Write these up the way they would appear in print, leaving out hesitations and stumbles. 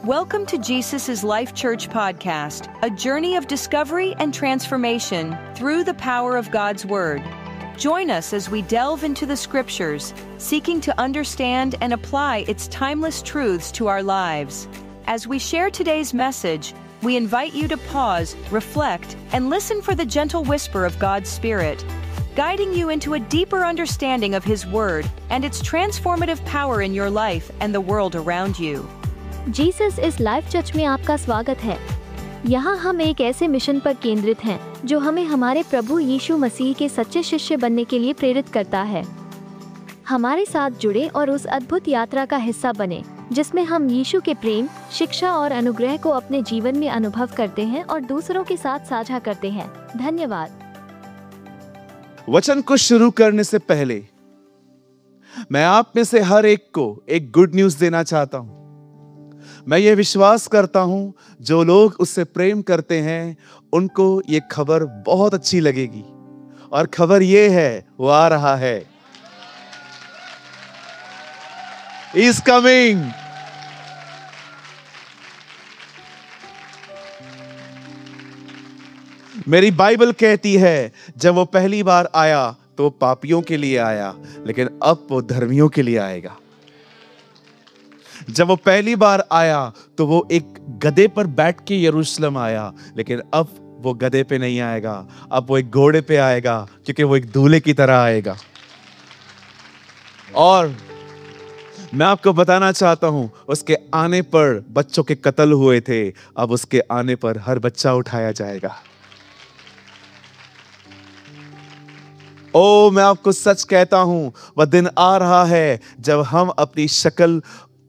Welcome to Jesus' Life Church podcast, a journey of discovery and transformation through the power of God's Word. Join us as we delve into the Scriptures, seeking to understand and apply its timeless truths to our lives. As we share today's message, we invite you to pause, reflect, and listen for the gentle whisper of God's Spirit, guiding you into a deeper understanding of His Word and its transformative power in your life and the world around you. Jesus इस life church में आपका स्वागत है। यहाँ हम एक ऐसे mission पर केंद्रित हैं जो हमें हमारे प्रभु यीशु मसीह के सच्चे शिष्य बनने के लिए प्रेरित करता है। हमारे साथ जुड़े और उस अद्भुत यात्रा का हिस्सा बने जिसमें हम यीशु के प्रेम, शिक्षा और अनुग्रह को अपने जीवन में अनुभव करते हैं और दूसरों के साथ साझा करते हैं। धन्यवाद। वचन को शुरू करने से पहले मैं आप में से हर एक को एक गुड न्यूज़ देना चाहता हूं। मैं ये विश्वास करता हूं जो लोग उससे प्रेम करते हैं उनको ये खबर बहुत अच्छी लगेगी, और खबर ये है वो आ रहा है। He is coming। मेरी बाइबल कहती है जब वो पहली बार आया तो पापियों के लिए आया, लेकिन अब वो धर्मियों के लिए आएगा। जब वो पहली बार आया तो वो एक गधे पर बैठ के यरूशलेम आया, लेकिन अब वो गधे पे नहीं आएगा, अब वो एक घोड़े पे आएगा, क्योंकि वो एक दूल्हे की तरह आएगा। और मैं आपको बताना चाहता हूं, उसके आने पर बच्चों के कत्ल हुए थे, अब उसके आने पर हर बच्चा उठाया जाएगा। मैं आपको सच कहता हूं, वह दिन आ रहा है जब हम अपनी शक्ल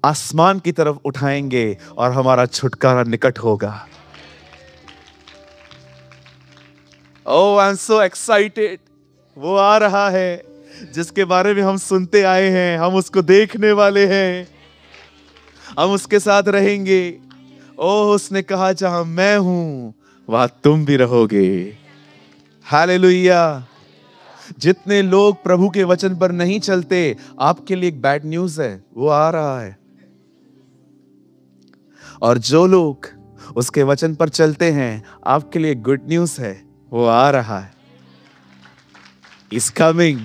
आसमान की तरफ उठाएंगे और हमारा छुटकारा निकट होगा। I am so excited. वो आ रहा है जिसके बारे में हम सुनते आए हैं, हम उसको देखने वाले हैं, हम उसके साथ रहेंगे। उसने कहा जहां मैं हूं वहां तुम भी रहोगे। हालेलुया। जितने लोग प्रभु के वचन पर नहीं चलते, आपके लिए एक बैड न्यूज है, वो आ रहा है। और जो लोग उसके वचन पर चलते हैं, आपके लिए गुड न्यूज़ है, वो आ रहा है। He's coming।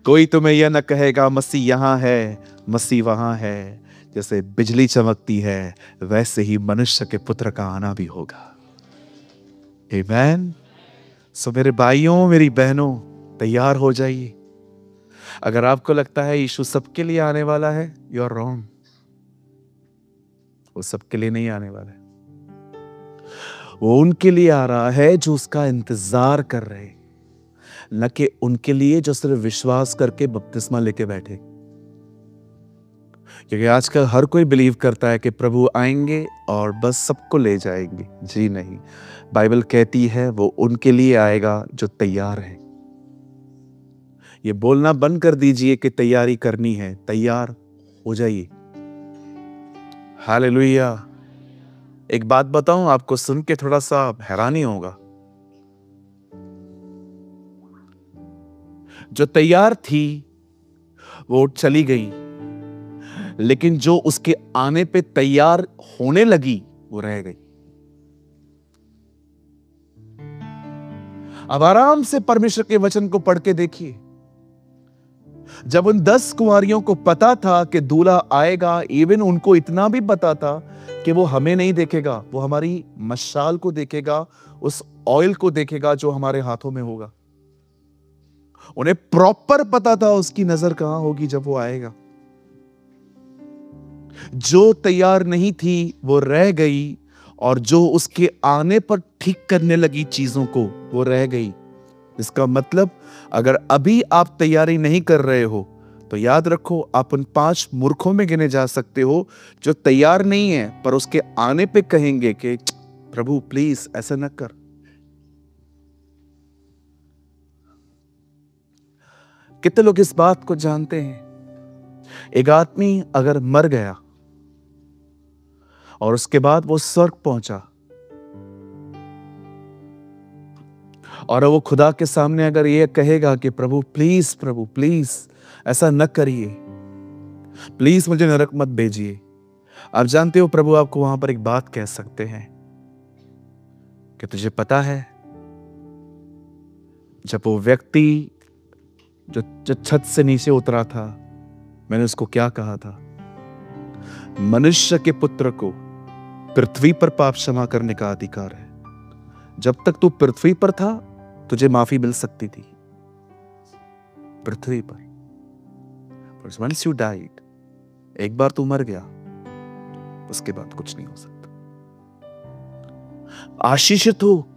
कोई तुम्हें यह न कहेगा मसीह यहां है, मसीह वहां है। जैसे बिजली चमकती है वैसे ही मनुष्य के पुत्र का आना भी होगा। आमीन। सो मेरे भाइयों, मेरी बहनों, तैयार हो जाइए। अगर आपको लगता है यीशु सबके लिए आने वाला है, यू आर रॉन्ग। वो सबके लिए नहीं आने वाला है। वो उनके लिए आ रहा है जो उसका इंतजार कर रहे, न कि उनके लिए जो सिर्फ विश्वास करके बपतिस्मा लेके बैठे। क्योंकि आजकल हर कोई बिलीव करता है कि प्रभु आएंगे और बस सबको ले जाएंगे। जी नहीं, बाइबल कहती है वो उनके लिए आएगा जो तैयार है। ये बोलना बंद कर दीजिए कि तैयारी करनी है, तैयार हो जाइए। हालेलुया। एक बात बताऊं, आपको सुन के थोड़ा सा हैरानी होगा। जो तैयार थी वो चली गई, लेकिन जो उसके आने पे तैयार होने लगी वो रह गई। अब आराम से परमेश्वर के वचन को पढ़ के देखिए। जब उन 10 कुंवारियों को पता था कि दूल्हा आएगा, इवन उनको इतना भी पता था कि वो हमें नहीं देखेगा, वो हमारी मशाल को देखेगा, उस ऑयल को देखेगा जो हमारे हाथों में होगा। उन्हें प्रॉपर पता था उसकी नजर कहां होगी जब वो आएगा। जो तैयार नहीं थी वो रह गई, और जो उसके आने पर ठीक करने लगी चीजों को, वो रह गई। इसका मतलब अगर अभी आप तैयारी नहीं कर रहे हो तो याद रखो, आप उन 5 मूर्खों में गिने जा सकते हो जो तैयार नहीं है, पर उसके आने पे कहेंगे कि प्रभु प्लीज ऐसा न कर। कितने लोग इस बात को जानते हैं? एक आदमी अगर मर गया और उसके बाद वो स्वर्ग पहुंचा, और वो खुदा के सामने अगर ये कहेगा कि प्रभु प्लीज ऐसा न करिए, प्लीज मुझे नरक मत भेजिए। आप जानते हो प्रभु आपको वहां पर एक बात कह सकते हैं कि तुझे पता है जब वो व्यक्ति जो छत से नीचे उतरा था, मैंने उसको क्या कहा था? मनुष्य के पुत्र को पृथ्वी पर पाप क्षमा करने का अधिकार है। जब तक तू पृथ्वी पर था तुझे माफी मिल सकती थी, पृथ्वी पर। Once you died, एक बार तू मर गया, उसके बाद कुछ नहीं हो सकता। आशीषित हो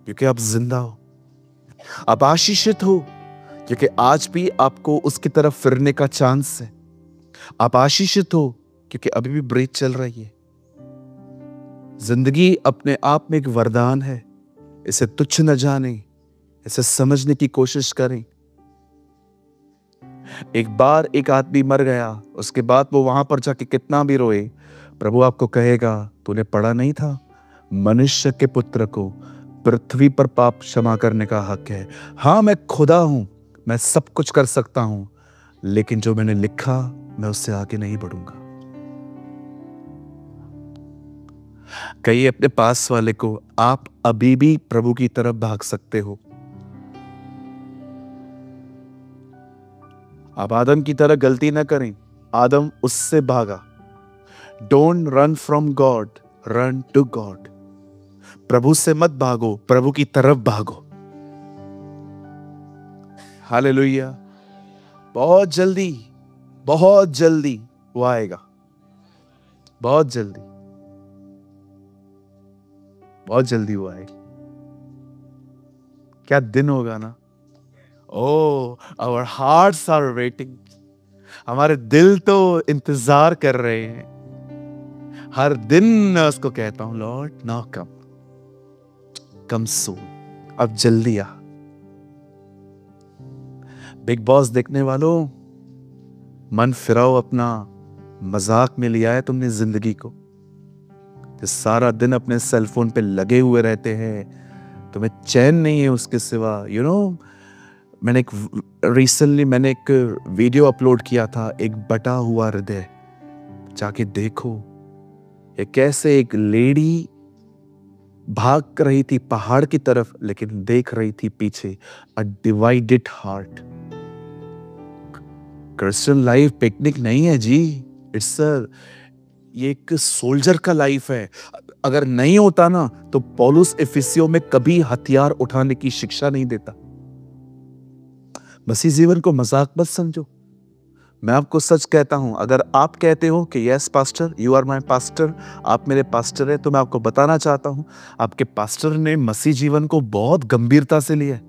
क्योंकि आप जिंदा हो। आप आशीषित हो क्योंकि आज भी आपको उसकी तरफ फिरने का चांस है। आप आशीषित हो क्योंकि अभी भी ब्रेथ चल रही है। जिंदगी अपने आप में एक वरदान है, इसे तुच्छ न जाने, इसे समझने की कोशिश करें। एक बार एक आदमी मर गया, उसके बाद वो वहां पर जाके कितना भी रोए, प्रभु आपको कहेगा तूने पढ़ा नहीं था, मनुष्य के पुत्र को पृथ्वी पर पाप क्षमा करने का हक है। हाँ, मैं खुदा हूं, मैं सब कुछ कर सकता हूं, लेकिन जो मैंने लिखा मैं उससे आगे नहीं बढ़ूंगा। कहिए अपने पास वाले को, आप अभी भी प्रभु की तरफ भाग सकते हो। आप आदम की तरह गलती ना करें। आदम उससे भागा। Don't run from God, run to God. प्रभु से मत भागो, प्रभु की तरफ भागो। हालेलुया। बहुत जल्दी वो आएगा। बहुत जल्दी वो आएगा। क्या दिन होगा ना। Oh, our hearts are waiting. हमारे दिल तो इंतजार कर रहे हैं। हर दिन मैं उसको कहता हूं, लॉर्ड नाउ कम सून, अब जल्दी आ। बिग बॉस देखने वालों, मन फिराओ अपना। मजाक में लिया है तुमने जिंदगी को। जो सारा दिन अपने सेलफोन पे लगे हुए रहते हैं, तुम्हें चैन नहीं है उसके सिवा। मैंने एक वीडियो अपलोड किया था, एक बटा हुआ हृदय। जाके देखो ये कैसे एक लेडी भाग रही थी पहाड़ की तरफ, लेकिन देख रही थी पीछे a divided heart. Christian life picnic नहीं है जी, ये एक सोल्जर का लाइफ है। अगर नहीं होता ना तो पौलुस इफिसियों में कभी हथियार उठाने की शिक्षा नहीं देता। मसीह जीवन को मजाक मत समझो। मैं आपको सच कहता हूं, अगर आप कहते हो कि yes pastor, you are my pastor, आप मेरे पास्टर हैं, तो मैं आपको बताना चाहता हूं, आपके पास्टर ने मसीह जीवन को बहुत गंभीरता से लिया।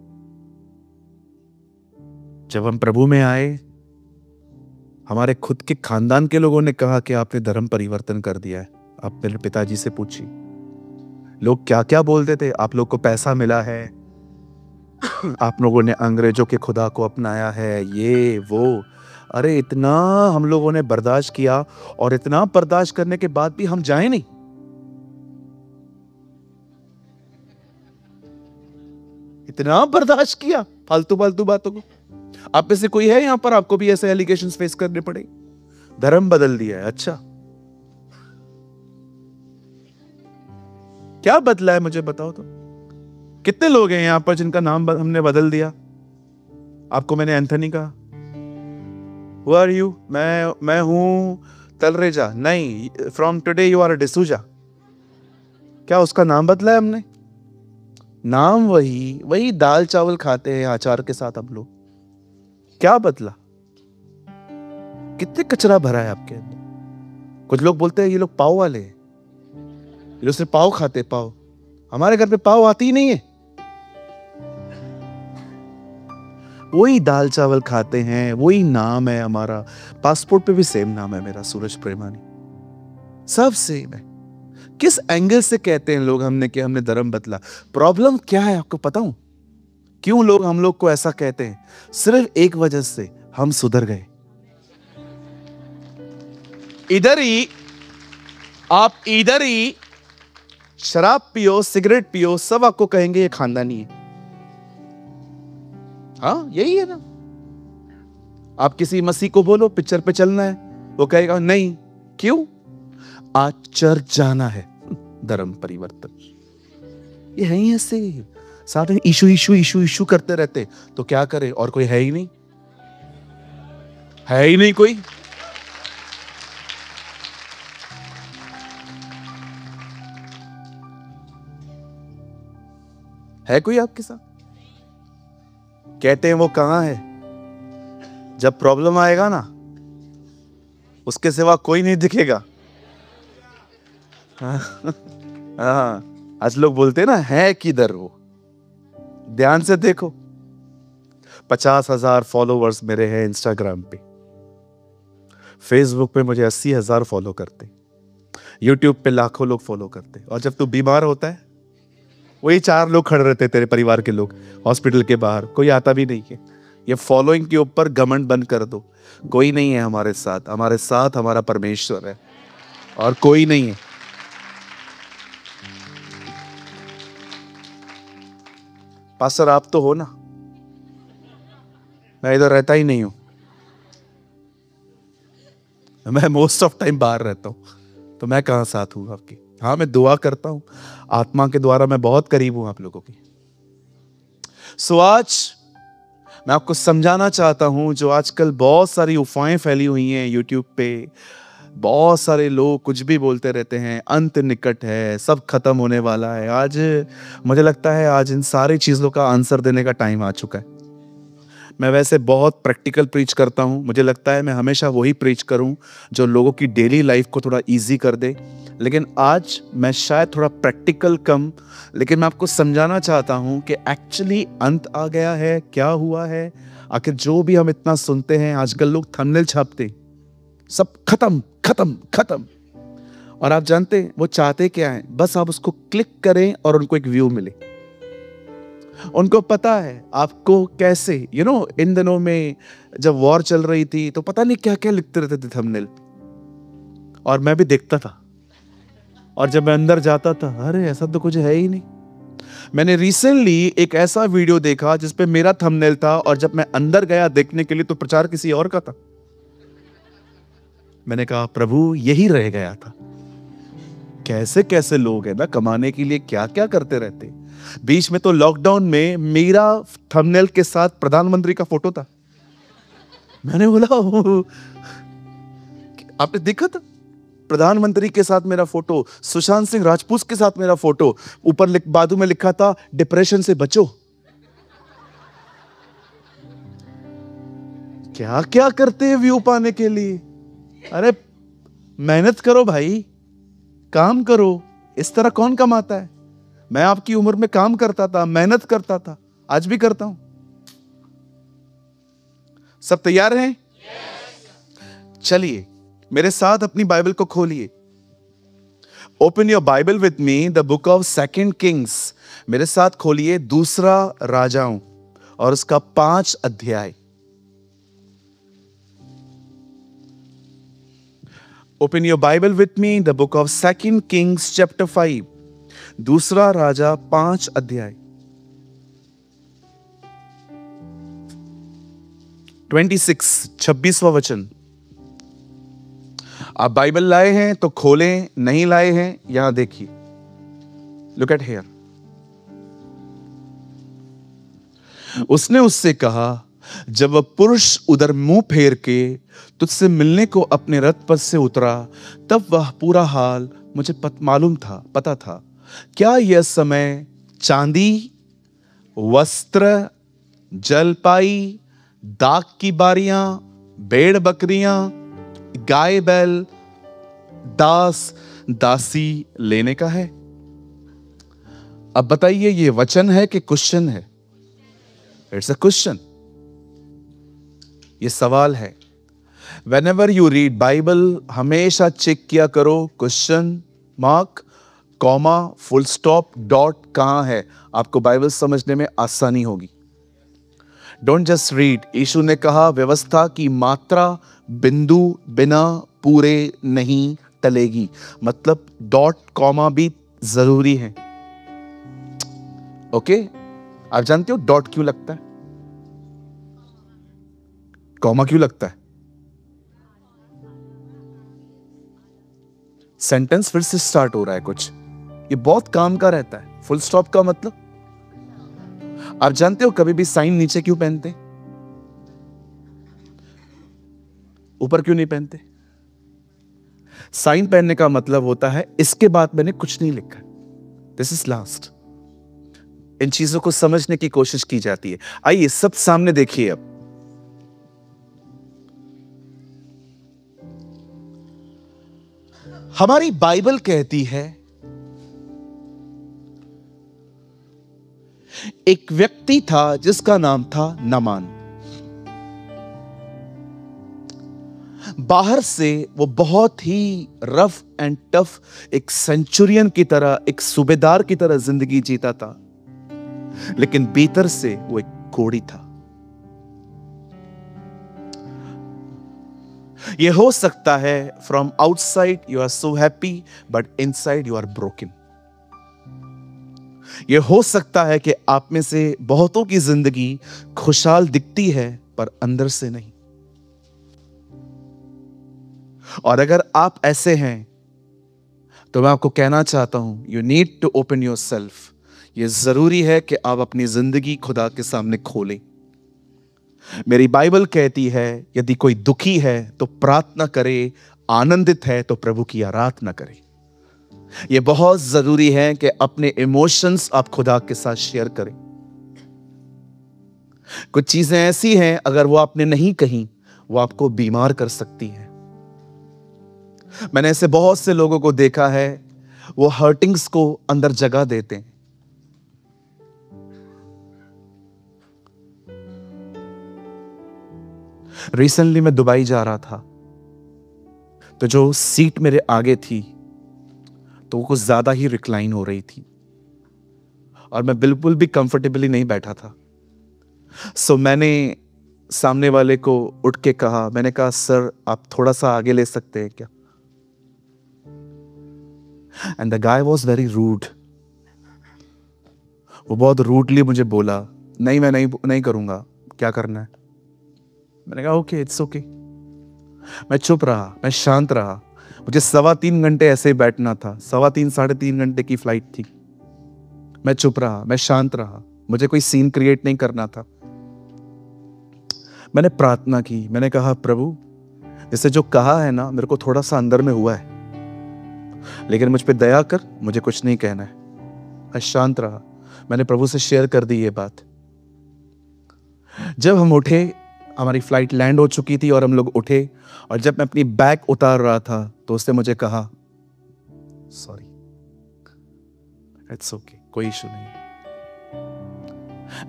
जब हम प्रभु में आए, हमारे खुद के खानदान के लोगों ने कहा कि आपने धर्म परिवर्तन कर दिया है। आप मेरे पिताजी से पूछिए, लोग क्या क्या बोलते थे। आप लोग को पैसा मिला है, आप लोगों ने अंग्रेजों के खुदा को अपनाया है, ये वो। अरे इतना हम लोगों ने बर्दाश्त किया, और इतना बर्दाश्त करने के बाद भी हम जाए नहीं। इतना बर्दाश्त किया फालतू बातों को। आप में से कोई है यहां पर, आपको भी ऐसे एलिगेशंस फेस करने पड़े? धर्म बदल दिया है। अच्छा, क्या बदला है मुझे बताओ तो। कितने लोग हैं यहां पर जिनका नाम हमने बदल दिया? आपको मैंने एंथनी कहा, Who are you? मैं हूं तलरेजा। नहीं, from today you are D'Souza. क्या उसका नाम बदला है हमने? नाम वही दाल चावल खाते हैं अचार के साथ हम लोग। क्या बदला? कितने कचरा भरा है आपके अंदर। कुछ लोग बोलते हैं ये लोग पाव वाले हैं, ये लोग सिर्फ पाव खाते। पाव, हमारे घर पे पाव आती ही नहीं है। वही दाल चावल खाते हैं, वही नाम है हमारा। पासपोर्ट पे भी सेम नाम है मेरा, सूरज प्रेमानी। सब सेम है। किस एंगल से कहते हैं लोग हमने धर्म बदला? प्रॉब्लम क्या है आपको पता हूं? क्यों लोग हम लोग को ऐसा कहते हैं? सिर्फ एक वजह से, हम सुधर गए। इधर ही शराब पियो, सिगरेट पियो, सब आपको कहेंगे ये खानदानी है। हाँ, यही है ना। आप किसी मसीह को बोलो पिक्चर पे चलना है, वो कहेगा नहीं। क्यों? आज चर्च जाना है, धर्म परिवर्तन। ये है ही ऐसे, साथ में इशू इशू इशू इशू करते रहते, तो क्या करे? और कोई है ही नहीं, है ही नहीं कोई। है कोई आपके साथ? कहते हैं वो कहां है? जब प्रॉब्लम आएगा ना, उसके सिवा कोई नहीं दिखेगा। हाँ, आज लोग बोलते हैं ना, है किधर वो? ध्यान से देखो, 50,000 फॉलोवर्स मेरे हैं इंस्टाग्राम पे, फेसबुक पे मुझे 80,000 फॉलो करते, यूट्यूब पे लाखों लोग फॉलो करते। और जब तू बीमार होता है, वही 4 लोग खड़े रहते, तेरे परिवार के लोग हॉस्पिटल के बाहर, कोई आता भी नहीं है। ये फॉलोइंग के ऊपर घमंड बंद कर दो। कोई नहीं है हमारे साथ, हमारे साथ हमारा परमेश्वर है और कोई नहीं है। पास्टर आप तो हो ना, मैं इधर रहता ही नहीं हूं, मैं मोस्ट ऑफ टाइम बाहर रहता हूं, तो मैं कहां साथ हूं आपकी? हाँ, मैं दुआ करता हूं, आत्मा के द्वारा मैं बहुत करीब हूं आप लोगों की। सो आज मैं आपको समझाना चाहता हूं, जो आजकल बहुत सारी अफवाहें फैली हुई हैं यूट्यूब पे, बहुत सारे लोग कुछ भी बोलते रहते हैं, अंत निकट है, सब खत्म होने वाला है। आज मुझे लगता है आज इन सारी चीजों का आंसर देने का टाइम आ चुका है। मैं वैसे बहुत प्रैक्टिकल प्रीच करता हूं, मुझे लगता है मैं हमेशा वही प्रीच करूं जो लोगों की डेली लाइफ को थोड़ा इजी कर दे, लेकिन आज मैं शायद थोड़ा प्रैक्टिकल कम, लेकिन मैं आपको समझाना चाहता हूं कि एक्चुअली अंत आ गया है, क्या हुआ है। आखिर जो भी हम इतना सुनते हैं, आजकल लोग थंबनेल छापते, सब खत्म खत्म खत्म, और आप जानते हैं वो चाहते क्या है? बस आप उसको क्लिक करें और उनको एक व्यू मिले। उनको पता है आपको कैसे, इन दिनों में जब वॉर चल रही थी तो पता नहीं क्या क्या लिखते रहते थे थंबनेल, और मैं भी देखता था, और जब मैं अंदर जाता था, अरे ऐसा तो कुछ है ही नहीं। मैंने रिसेंटली एक ऐसा वीडियो देखा जिसपे मेरा थंबनेल था, और जब मैं अंदर गया देखने के लिए तो प्रचार किसी और का था। मैंने कहा प्रभु यही रह गया था। कैसे कैसे लोग हैं ना, कमाने के लिए क्या क्या करते रहते। बीच में तो लॉकडाउन में मेरा थंबनेल के साथ प्रधानमंत्री का फोटो था। मैंने बोला आपने देखा था? प्रधानमंत्री के साथ मेरा फोटो, सुशांत सिंह राजपूत के साथ मेरा फोटो, ऊपर बाजू में लिखा था डिप्रेशन से बचो। क्या क्या करते हैं व्यू पाने के लिए। अरे मेहनत करो भाई, काम करो। इस तरह कौन कमाता है? मैं आपकी उम्र में काम करता था, मेहनत करता था, आज भी करता हूं। सब तैयार हैं? चलिए मेरे साथ अपनी बाइबल को खोलिए। Open your Bible with me, the book of 2 Kings. मेरे साथ खोलिए दूसरा राजाओं और उसका 5 अध्याय। Open your Bible with me, the book of 2 Kings chapter 5, दूसरा राजा 5 अध्याय 26वां वचन। आप बाइबल लाए हैं तो खोलें, नहीं लाए हैं यहां देखिए। Look at here. उसने उससे कहा, जब वह पुरुष उधर मुंह फेर के तुझसे मिलने को अपने रथ पर से उतरा, तब वह पूरा हाल मुझे मालूम था, पता था। क्या यह समय चांदी, वस्त्र, जलपाई, दाख की बारियां, भेड़ बकरियां, गाय बैल, दास दासी लेने का है? अब बताइए ये वचन है कि क्वेश्चन है? इट्स अ क्वेश्चन, ये सवाल है। Whenever you read बाइबल हमेशा चेक किया करो, question mark, comma, full stop, dot कहां है। आपको बाइबल समझने में आसानी होगी। Don't just read. यीशु ने कहा व्यवस्था की मात्रा बिंदु बिना पूरे नहीं टलेगी, मतलब डॉट कॉमा भी जरूरी है। ओके, आप जानते हो डॉट क्यों लगता है, कॉमा क्यों लगता है? सेंटेंस फिर से स्टार्ट हो रहा है कुछ, ये बहुत काम का रहता है। फुल स्टॉप का मतलब आप जानते हो कभी भी साइन नीचे क्यों पहनते, ऊपर क्यों नहीं पहनते? साइन पहनने का मतलब होता है इसके बाद मैंने कुछ नहीं लिखा, दिस इज लास्ट। इन चीजों को समझने की कोशिश की जाती है। आइए सब सामने देखिए। अब हमारी बाइबल कहती है एक व्यक्ति था जिसका नाम था नामान। बाहर से वो बहुत ही रफ एंड टफ, एक सेंचुरियन की तरह, एक सूबेदार की तरह जिंदगी जीता था, लेकिन भीतर से वो एक कोढ़ी था। ये हो सकता है from outside you are so happy but inside you are broken. ये हो सकता है कि आप में से बहुतों की जिंदगी खुशहाल दिखती है पर अंदर से नहीं। और अगर आप ऐसे हैं तो मैं आपको कहना चाहता हूं, you need to open your self. यह जरूरी है कि आप अपनी जिंदगी खुदा के सामने खोलें। मेरी बाइबल कहती है यदि कोई दुखी है तो प्रार्थना करे, आनंदित है तो प्रभु की आराधना करे। यह बहुत जरूरी है कि अपने इमोशंस आप खुदा के साथ शेयर करें। कुछ चीजें ऐसी हैं अगर वो आपने नहीं कही वो आपको बीमार कर सकती हैं। मैंने ऐसे बहुत से लोगों को देखा है, वो हर्टिंग्स को अंदर जगह देते हैं। रिसेंटली मैं दुबई जा रहा था, तो जो सीट मेरे आगे थी तो वो कुछ ज्यादा ही रिक्लाइन हो रही थी और मैं बिल्कुल भी कंफर्टेबली नहीं बैठा था। सो मैंने सामने वाले को उठ के कहा, मैंने कहा सर आप थोड़ा सा आगे ले सकते हैं क्या? And the guy was very rude. वो बहुत रूडली मुझे बोला, नहीं मैं नहीं करूंगा, क्या करना है? मैंने कहा ओके इट्स ओके। मैं चुप रहा, मैं शांत रहा। मुझे 3.25 घंटे ऐसे ही बैठना था, 3.5 घंटे की फ्लाइट थी। मैं चुप रहा, मैं शांत रहा, मुझे कोई सीन क्रिएट नहीं करना था। मैंने प्रार्थना की, मैंने कहा प्रभु जैसे जो कहा है ना, मेरे को थोड़ा सा अंदर में हुआ है, लेकिन मुझ पे दया कर, मुझे कुछ नहीं कहना है। मैं शांत रहा, मैंने प्रभु से शेयर कर दी ये बात। जब हम उठे, हमारी फ्लाइट लैंड हो चुकी थी और हम लोग उठे, और जब मैं अपनी बैग उतार रहा था तो उसने मुझे कहा सॉरी, इट्स ओके, कोई इशू नहीं।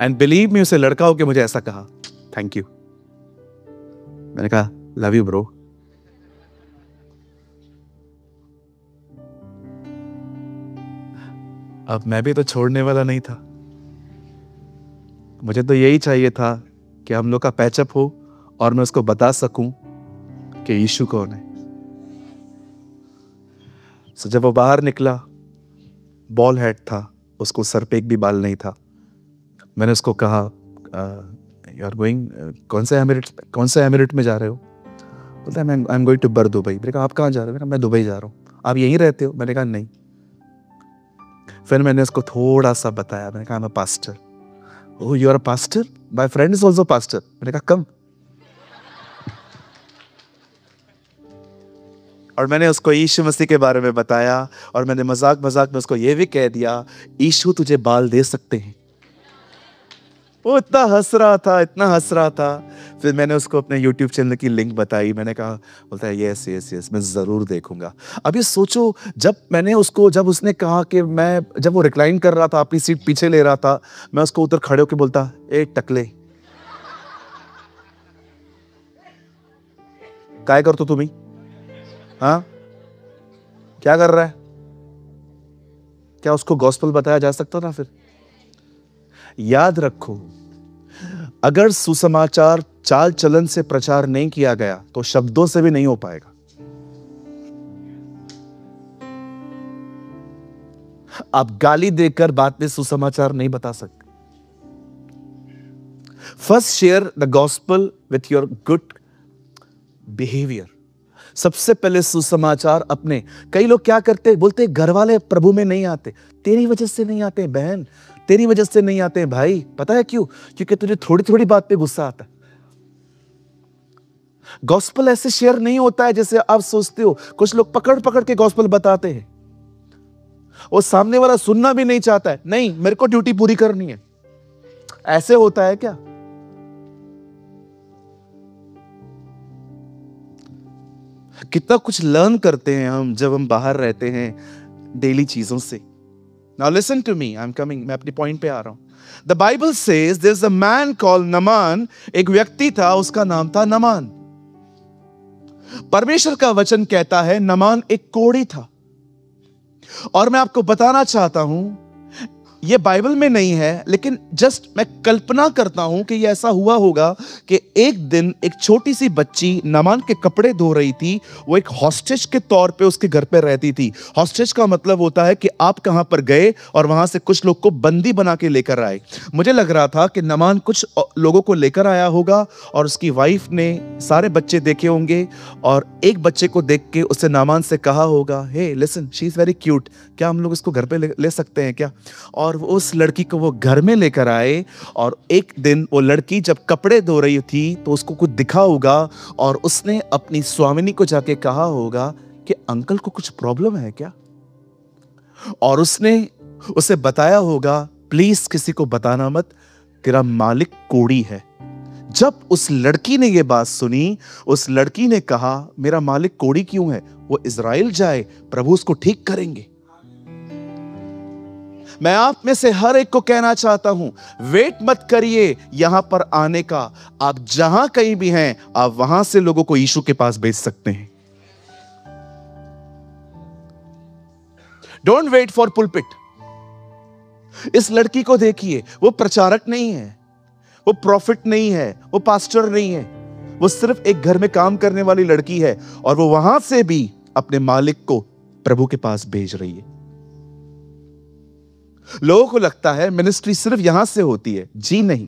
एंड बिलीव मी, उसे लड़का होके मुझे ऐसा कहा, थैंक यू। मैंने कहा लव यू ब्रो। अब मैं भी तो छोड़ने वाला नहीं था। मुझे तो यही चाहिए था कि हम लोग का पैचअप हो और मैं उसको बता सकूं कि यीशु कौन है। सो जब वो बाहर निकला, बॉल हेड था, उसको सर पे एक भी बाल नहीं था। मैंने उसको कहा यू आर गोइंग, कौन से एमिरेट में जा रहे हो? बोलता है आई एम गोइंग टू बर दुबई। मैंने कहा आप कहाँ जा रहे हो? मैं दुबई जा रहा हूँ। आप यहीं रहते हो? मैंने कहा नहीं। फिर मैंने उसको थोड़ा सा बताया, मैंने कहा I am a pastor. Oh you are a pastor, my friend is also pastor. मैंने कहा कम। और मैंने उसको यीशु मसीह के बारे में बताया, और मैंने मजाक मजाक में उसको ये भी कह दिया यीशु तुझे बाल दे सकते हैं। वो इतना हंस रहा था, इतना हंस रहा था। फिर मैंने उसको अपने YouTube चैनल की लिंक बताई। मैंने कहा, बोलता है यस यस यस, मैं जरूर देखूंगा। अब ये सोचो, जब उसने कहा कि जब वो रिक्लाइन कर रहा था, अपनी सीट पीछे ले रहा था, मैं उसको उधर खड़े होकर बोलता, ए टकले काय करतो तुम्ही? हाँ क्या कर रहा है? क्या उसको गॉस्पेल बताया जा सकता था? फिर याद रखो, अगर सुसमाचार चाल चलन से प्रचार नहीं किया गया तो शब्दों से भी नहीं हो पाएगा। आप गाली देकर बात में सुसमाचार नहीं बता सकते। First share the gospel with your good behaviour. सबसे पहले सुसमाचार अपने, कई लोग क्या करते, बोलते घर वाले प्रभु में नहीं आते। तेरी वजह से नहीं आते बहन, तेरी वजह से नहीं आते भाई। पता है क्यों? क्योंकि तुझे थोड़ी थोड़ी बात पे गुस्सा आता है। गॉस्पेल ऐसे शेयर नहीं होता है जैसे आप सोचते हो। कुछ लोग पकड़ पकड़ के गॉस्पेल बताते हैं, वो सामने वाला सुनना भी नहीं चाहता है। नहीं, मेरे को ड्यूटी पूरी करनी है। ऐसे होता है क्या? कितना कुछ लर्न करते हैं हम जब हम बाहर रहते हैं डेली चीजों से। Now listen to me, I am coming, मैं अपने पॉइंट पे आ रहा हूं। The Bible says there is a man called Naaman. एक व्यक्ति था, उसका नाम था नमान। परमेश्वर का वचन कहता है नमान एक कोढ़ी था। और मैं आपको बताना चाहता हूं, यह बाइबल में नहीं है, लेकिन जस्ट मैं कल्पना करता हूं कि यह ऐसा हुआ होगा कि एक दिन एक छोटी सी बच्ची नमान के कपड़े धो रही थी। वो एक हॉस्टेज के तौर पे उसके घर पे रहती थी। हॉस्टेज का मतलब होता है कि आप कहां पर गए और वहां से कुछ लोग को बंदी बना के लेकर आए। मुझे लग रहा था कि नमान कुछ लोगों को लेकर आया होगा और उसकी वाइफ ने सारे बच्चे देखे होंगे और एक बच्चे को देख के उससे नमान से कहा होगा, hey listen, she is very cute, क्या हम लोग इसको घर पे ले सकते हैं क्या? और उस लड़की को वो घर में लेकर आए। और एक दिन वो लड़की जब कपड़े धो रही थी तो उसको कुछ दिखा होगा और उसने अपनी स्वामिनी को जाके कहा होगा कि अंकल को कुछ प्रॉब्लम है क्या? और उसने उसे बताया होगा, प्लीज किसी को बताना मत, तेरा मालिक कोढ़ी है। जब उस लड़की ने ये बात सुनी, उस लड़की ने कहा, मेरा मालिक कोढ़ी क्यों है? वो इजराइल जाए, प्रभु उसको ठीक करेंगे। मैं आप में से हर एक को कहना चाहता हूं, वेट मत करिए यहां पर आने का। आप जहां कहीं भी हैं, आप वहां से लोगों को यीशु के पास भेज सकते हैं। Don't wait for pulpit. इस लड़की को देखिए, वो प्रचारक नहीं है, वो प्रॉफिट नहीं है, वो पास्टर नहीं है, वो सिर्फ एक घर में काम करने वाली लड़की है और वो वहां से भी अपने मालिक को प्रभु के पास भेज रही है। लोगों को लगता है मिनिस्ट्री सिर्फ यहां से होती है। जी नहीं,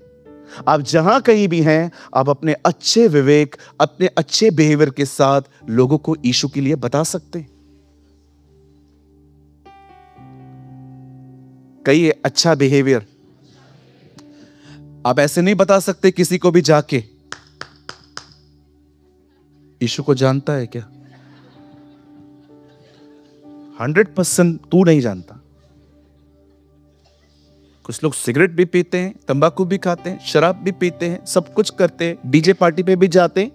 आप जहां कहीं भी हैं, आप अपने अच्छे विवेक, अपने अच्छे बिहेवियर के साथ लोगों को यीशु के लिए बता सकते हैं। कहिए अच्छा बिहेवियर। आप ऐसे नहीं बता सकते किसी को भी जाके, यीशु को जानता है क्या? 100% तू नहीं जानता। कुछ लोग सिगरेट भी पीते हैं, तंबाकू भी खाते हैं, शराब भी पीते हैं, सब कुछ करते हैं, डीजे पार्टी पे भी जाते हैं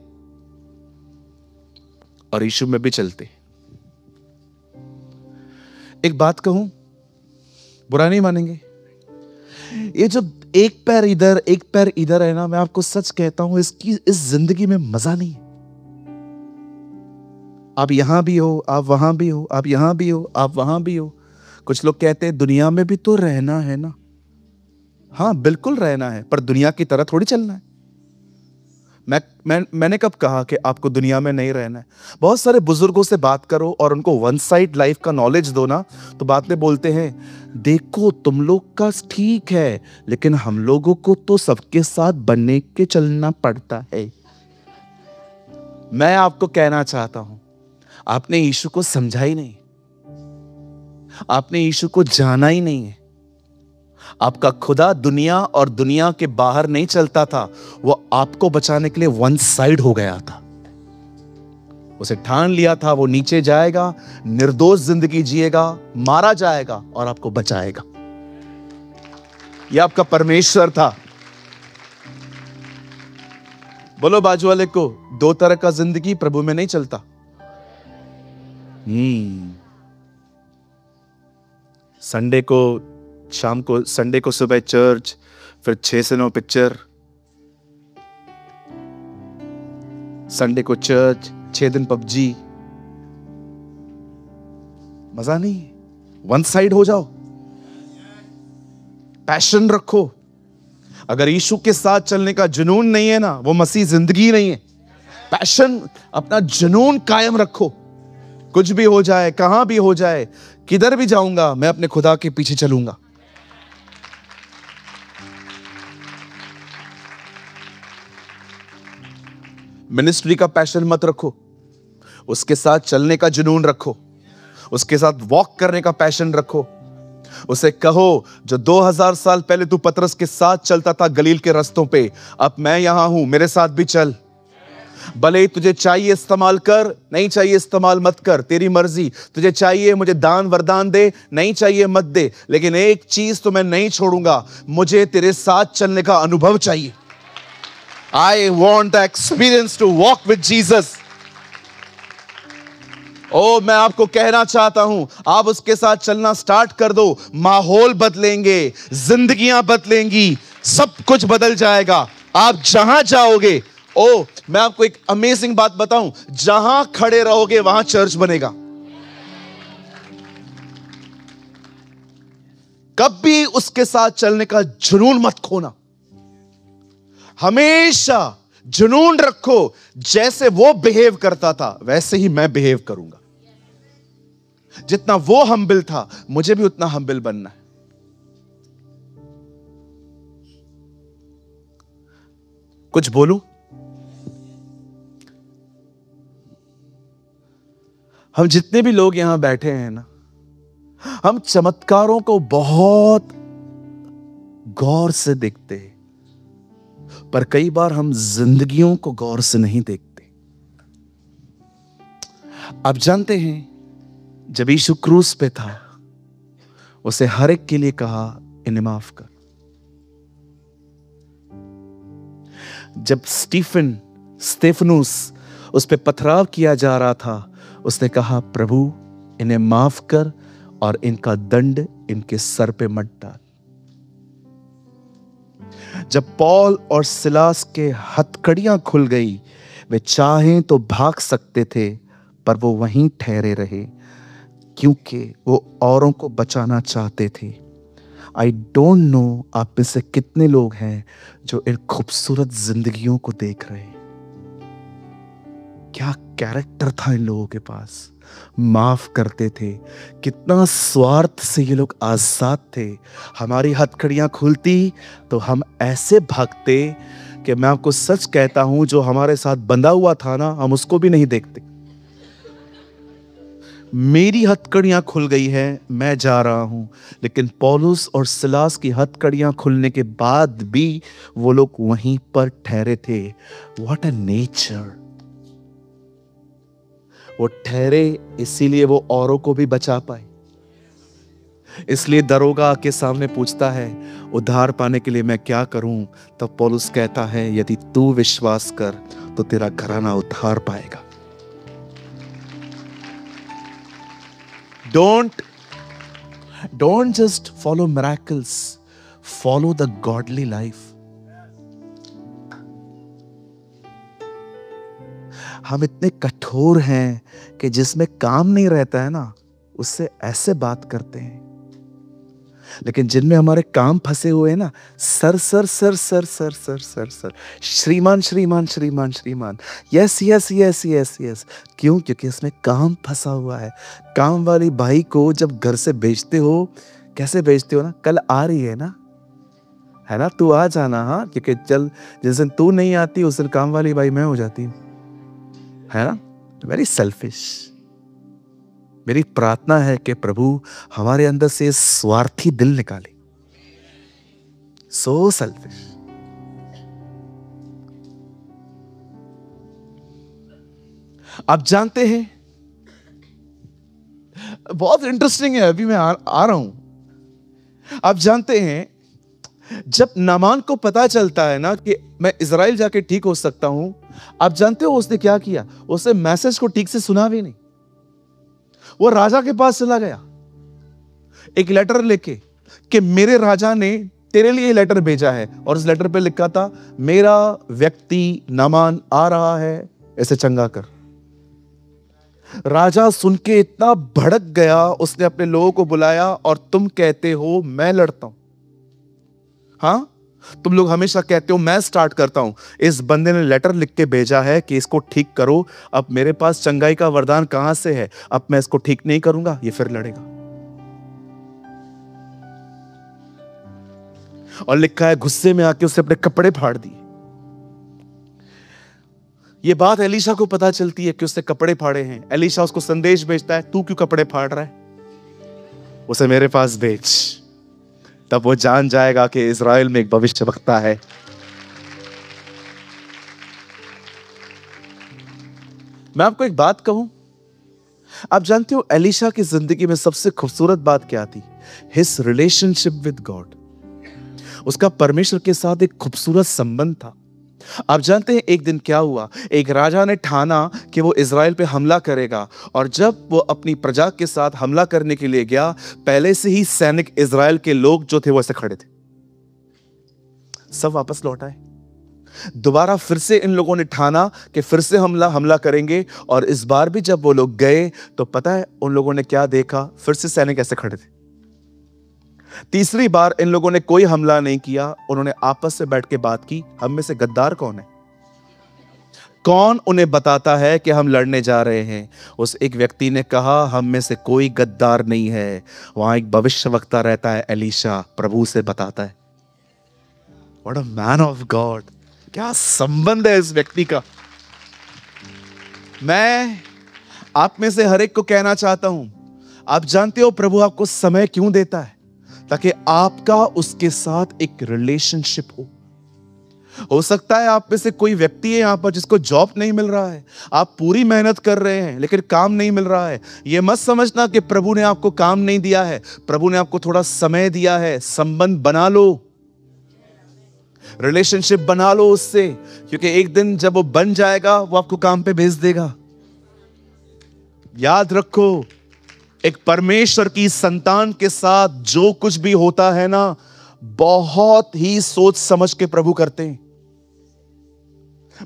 और यीशु में भी चलते। एक बात कहूं, बुरा नहीं मानेंगे, ये जो एक पैर इधर एक पैर इधर है ना, मैं आपको सच कहता हूं, इस जिंदगी में मजा नहीं है। आप यहां भी हो, आप वहां भी हो, आप यहां भी हो, आप वहां भी हो। कुछ लोग कहते हैं दुनिया में भी तो रहना है ना। हाँ, बिल्कुल रहना है, पर दुनिया की तरह थोड़ी चलना है। मैंने कब कहा कि आपको दुनिया में नहीं रहना है? बहुत सारे बुजुर्गों से बात करो और उनको वन साइड लाइफ का नॉलेज दो ना, तो बात में बोलते हैं, देखो तुम लोग का ठीक है, लेकिन हम लोगों को तो सबके साथ बनने के चलना पड़ता है। मैं आपको कहना चाहता हूं, आपने यीशु को समझा ही नहीं, आपने यीशु को जाना ही नहीं है। आपका खुदा दुनिया और दुनिया के बाहर नहीं चलता था, वो आपको बचाने के लिए वन साइड हो गया था। उसे ठान लिया था वो नीचे जाएगा, निर्दोष जिंदगी जिएगा, मारा जाएगा और आपको बचाएगा। यह आपका परमेश्वर था। बोलो बाजू वाले को, दो तरह का जिंदगी प्रभु में नहीं चलता। संडे को शाम को, संडे को सुबह चर्च, फिर 6 से 9 पिक्चर, संडे को चर्च, 6 दिन पबजी। मजा नहीं। वन साइड हो जाओ, पैशन रखो। अगर यीशु के साथ चलने का जुनून नहीं है ना, वो मसीह जिंदगी नहीं है। पैशन, अपना जुनून कायम रखो। कुछ भी हो जाए, कहां भी हो जाए, किधर भी जाऊंगा, मैं अपने खुदा के पीछे चलूंगा। मिनिस्ट्री का पैशन मत रखो, उसके साथ चलने का जुनून रखो, उसके साथ वॉक करने का पैशन रखो। उसे कहो, जो 2000 साल पहले तू पतरस के साथ चलता था गलील के रास्तों पे, अब मैं यहां हूं, मेरे साथ भी चल। भले ही तुझे चाहिए इस्तेमाल कर, नहीं चाहिए इस्तेमाल मत कर, तेरी मर्जी। तुझे चाहिए मुझे दान वरदान दे, नहीं चाहिए मत दे, लेकिन एक चीज तो मैं नहीं छोड़ूंगा, मुझे तेरे साथ चलने का अनुभव चाहिए। I want the experience to walk with Jesus. मैं आपको कहना चाहता हूं, आप उसके साथ चलना स्टार्ट कर दो, माहौल बदलेंगे, जिंदगियां बदलेंगी, सब कुछ बदल जाएगा। आप जहां जाओगे, मैं आपको एक अमेजिंग बात बताऊं, जहां खड़े रहोगे वहां चर्च बनेगा। कभी उसके साथ चलने का जुनून मत खोना, हमेशा जुनून रखो, जैसे वो बिहेव करता था वैसे ही मैं बिहेव करूंगा। जितना वो हम्बल था, मुझे भी उतना हम्बल बनना है। कुछ बोलूं? हम जितने भी लोग यहां बैठे हैं ना, हम चमत्कारों को बहुत गौर से देखते हैं, पर कई बार हम जिंदगियों को गौर से नहीं देखते। आप जानते हैं, जब यीशु क्रूस पे था, उसे हर एक के लिए कहा, इन्हें माफ कर। जब स्तेफनुस उस पे पथराव किया जा रहा था, उसने कहा, प्रभु इन्हें माफ कर और इनका दंड इनके सर पे मत डाल। जब पौल और सिलास के हथकड़ियां खुल गई, वे चाहें तो भाग सकते थे, पर वो वहीं ठहरे रहे, क्योंकि वो औरों को बचाना चाहते थे। आई डोंट नो आप में से कितने लोग हैं जो इन खूबसूरत जिंदगियों को देख रहे हैं। क्या कैरेक्टर था इन लोगों के पास, माफ करते थे, कितना स्वार्थ से ये लोग आजाद थे। हमारी हथकड़ियां खुलती तो हम ऐसे भागते कि मैं आपको सच कहता हूं, जो हमारे साथ बंधा हुआ था ना, हम उसको भी नहीं देखते। मेरी हथकड़ियां खुल गई है, मैं जा रहा हूं, लेकिन पौलुस और सिलास की हथकड़ियां खुलने के बाद भी वो लोग वहीं पर ठहरे थे। What a nature! वो ठहरे, इसीलिए वो औरों को भी बचा पाए। इसलिए दरोगा आके सामने पूछता है, उद्धार पाने के लिए मैं क्या करूं? तब पौलुस कहता है, यदि तू विश्वास कर तो तेरा घराना उद्धार पाएगा। Don't just follow miracles, follow the godly life. हम इतने कठोर हैं कि जिसमें काम नहीं रहता है ना, उससे ऐसे बात करते हैं, लेकिन जिनमें हमारे काम फंसे हुए हैं ना, sir sir sir sir sir sir sir sir, श्रीमान श्रीमान श्रीमान श्रीमान, yes yes yes yes yes. क्यों? क्योंकि इसमें काम फंसा हुआ है। काम वाली भाई को जब घर से भेजते हो, कैसे भेजते हो ना, कल आ रही है ना, तू आ जाना, हाँ, क्योंकि चल जिस दिन तू नहीं आती उस दिन काम वाली भाई मैं हो जाती हूँ, है ना। Very selfish. मेरी प्रार्थना है कि प्रभु हमारे अंदर से स्वार्थी दिल निकाले। So selfish. आप जानते हैं, बहुत इंटरेस्टिंग है, अभी मैं आ रहा हूं। आप जानते हैं, जब नामान को पता चलता है ना कि मैं इजराइल जाके ठीक हो सकता हूं, आप जानते हो उसने क्या किया? उसने मैसेज को ठीक से सुना भी नहीं। वो राजा के पास चला गया एक लेटर लेके कि मेरे राजा ने तेरे लिए लेटर भेजा है, और उस लेटर पे लिखा था, मेरा व्यक्ति नामान आ रहा है, ऐसे चंगा कर। राजा सुन के इतना भड़क गया, उसने अपने लोगों को बुलाया, और तुम कहते हो मैं लड़ता हूं, हाँ, तुम लोग हमेशा कहते हो मैं स्टार्ट करता हूं। इस बंदे ने लेटर लिख के भेजा है कि इसको ठीक करो। अब मेरे पास चंगाई का वरदान कहां से है? अब मैं इसको ठीक नहीं करूंगा, ये फिर लड़ेगा। और लिखा है, गुस्से में आके उसने अपने कपड़े फाड़ दिए। ये बात एलीशा को पता चलती है कि उसने कपड़े फाड़े हैं। एलीशा उसको संदेश भेजता है, तू क्यों कपड़े फाड़ रहा है, उसे मेरे पास भेज। तब वो जान जाएगा कि इज़राइल में एक भविष्यवक्ता है। मैं आपको एक बात कहूं, आप जानते हो एलीशा की जिंदगी में सबसे खूबसूरत बात क्या थी? His relationship with God. उसका परमेश्वर के साथ एक खूबसूरत संबंध था। आप जानते हैं एक दिन क्या हुआ? एक राजा ने ठाना कि वो इज़राइल पे हमला करेगा, और जब वो अपनी प्रजा के साथ हमला करने के लिए गया, पहले से ही सैनिक इज़राइल के लोग जो थे वो ऐसे खड़े थे, सब वापस लौट आए। दोबारा फिर से इन लोगों ने ठाना कि फिर से हमला करेंगे, और इस बार भी जब वो लोग गए तो पता है उन लोगों ने क्या देखा? फिर से सैनिक ऐसे खड़े थे। तीसरी बार इन लोगों ने कोई हमला नहीं किया। उन्होंने आपस में बैठ के बात की, हम में से गद्दार कौन है, कौन उन्हें बताता है कि हम लड़ने जा रहे हैं? उस एक व्यक्ति ने कहा, हम में से कोई गद्दार नहीं है, वहां एक भविष्यवक्ता रहता है एलीशा, प्रभु से बताता है। What a man of God! क्या संबंध है इस व्यक्ति का। मैं आप में से हर एक को कहना चाहता हूं, आप जानते हो प्रभु आपको समय क्यों देता है? ताकि आपका उसके साथ एक रिलेशनशिप हो सकता है आप में से कोई व्यक्ति है यहां पर जिसको जॉब नहीं मिल रहा है, आप पूरी मेहनत कर रहे हैं लेकिन काम नहीं मिल रहा है। यह मत समझना कि प्रभु ने आपको काम नहीं दिया है, प्रभु ने आपको थोड़ा समय दिया है। संबंध बना लो, रिलेशनशिप बना लो उससे, क्योंकि एक दिन जब वो बन जाएगा वो आपको काम पे भेज देगा। याद रखो, एक परमेश्वर की संतान के साथ जो कुछ भी होता है ना, बहुत ही सोच समझ के प्रभु करते हैं।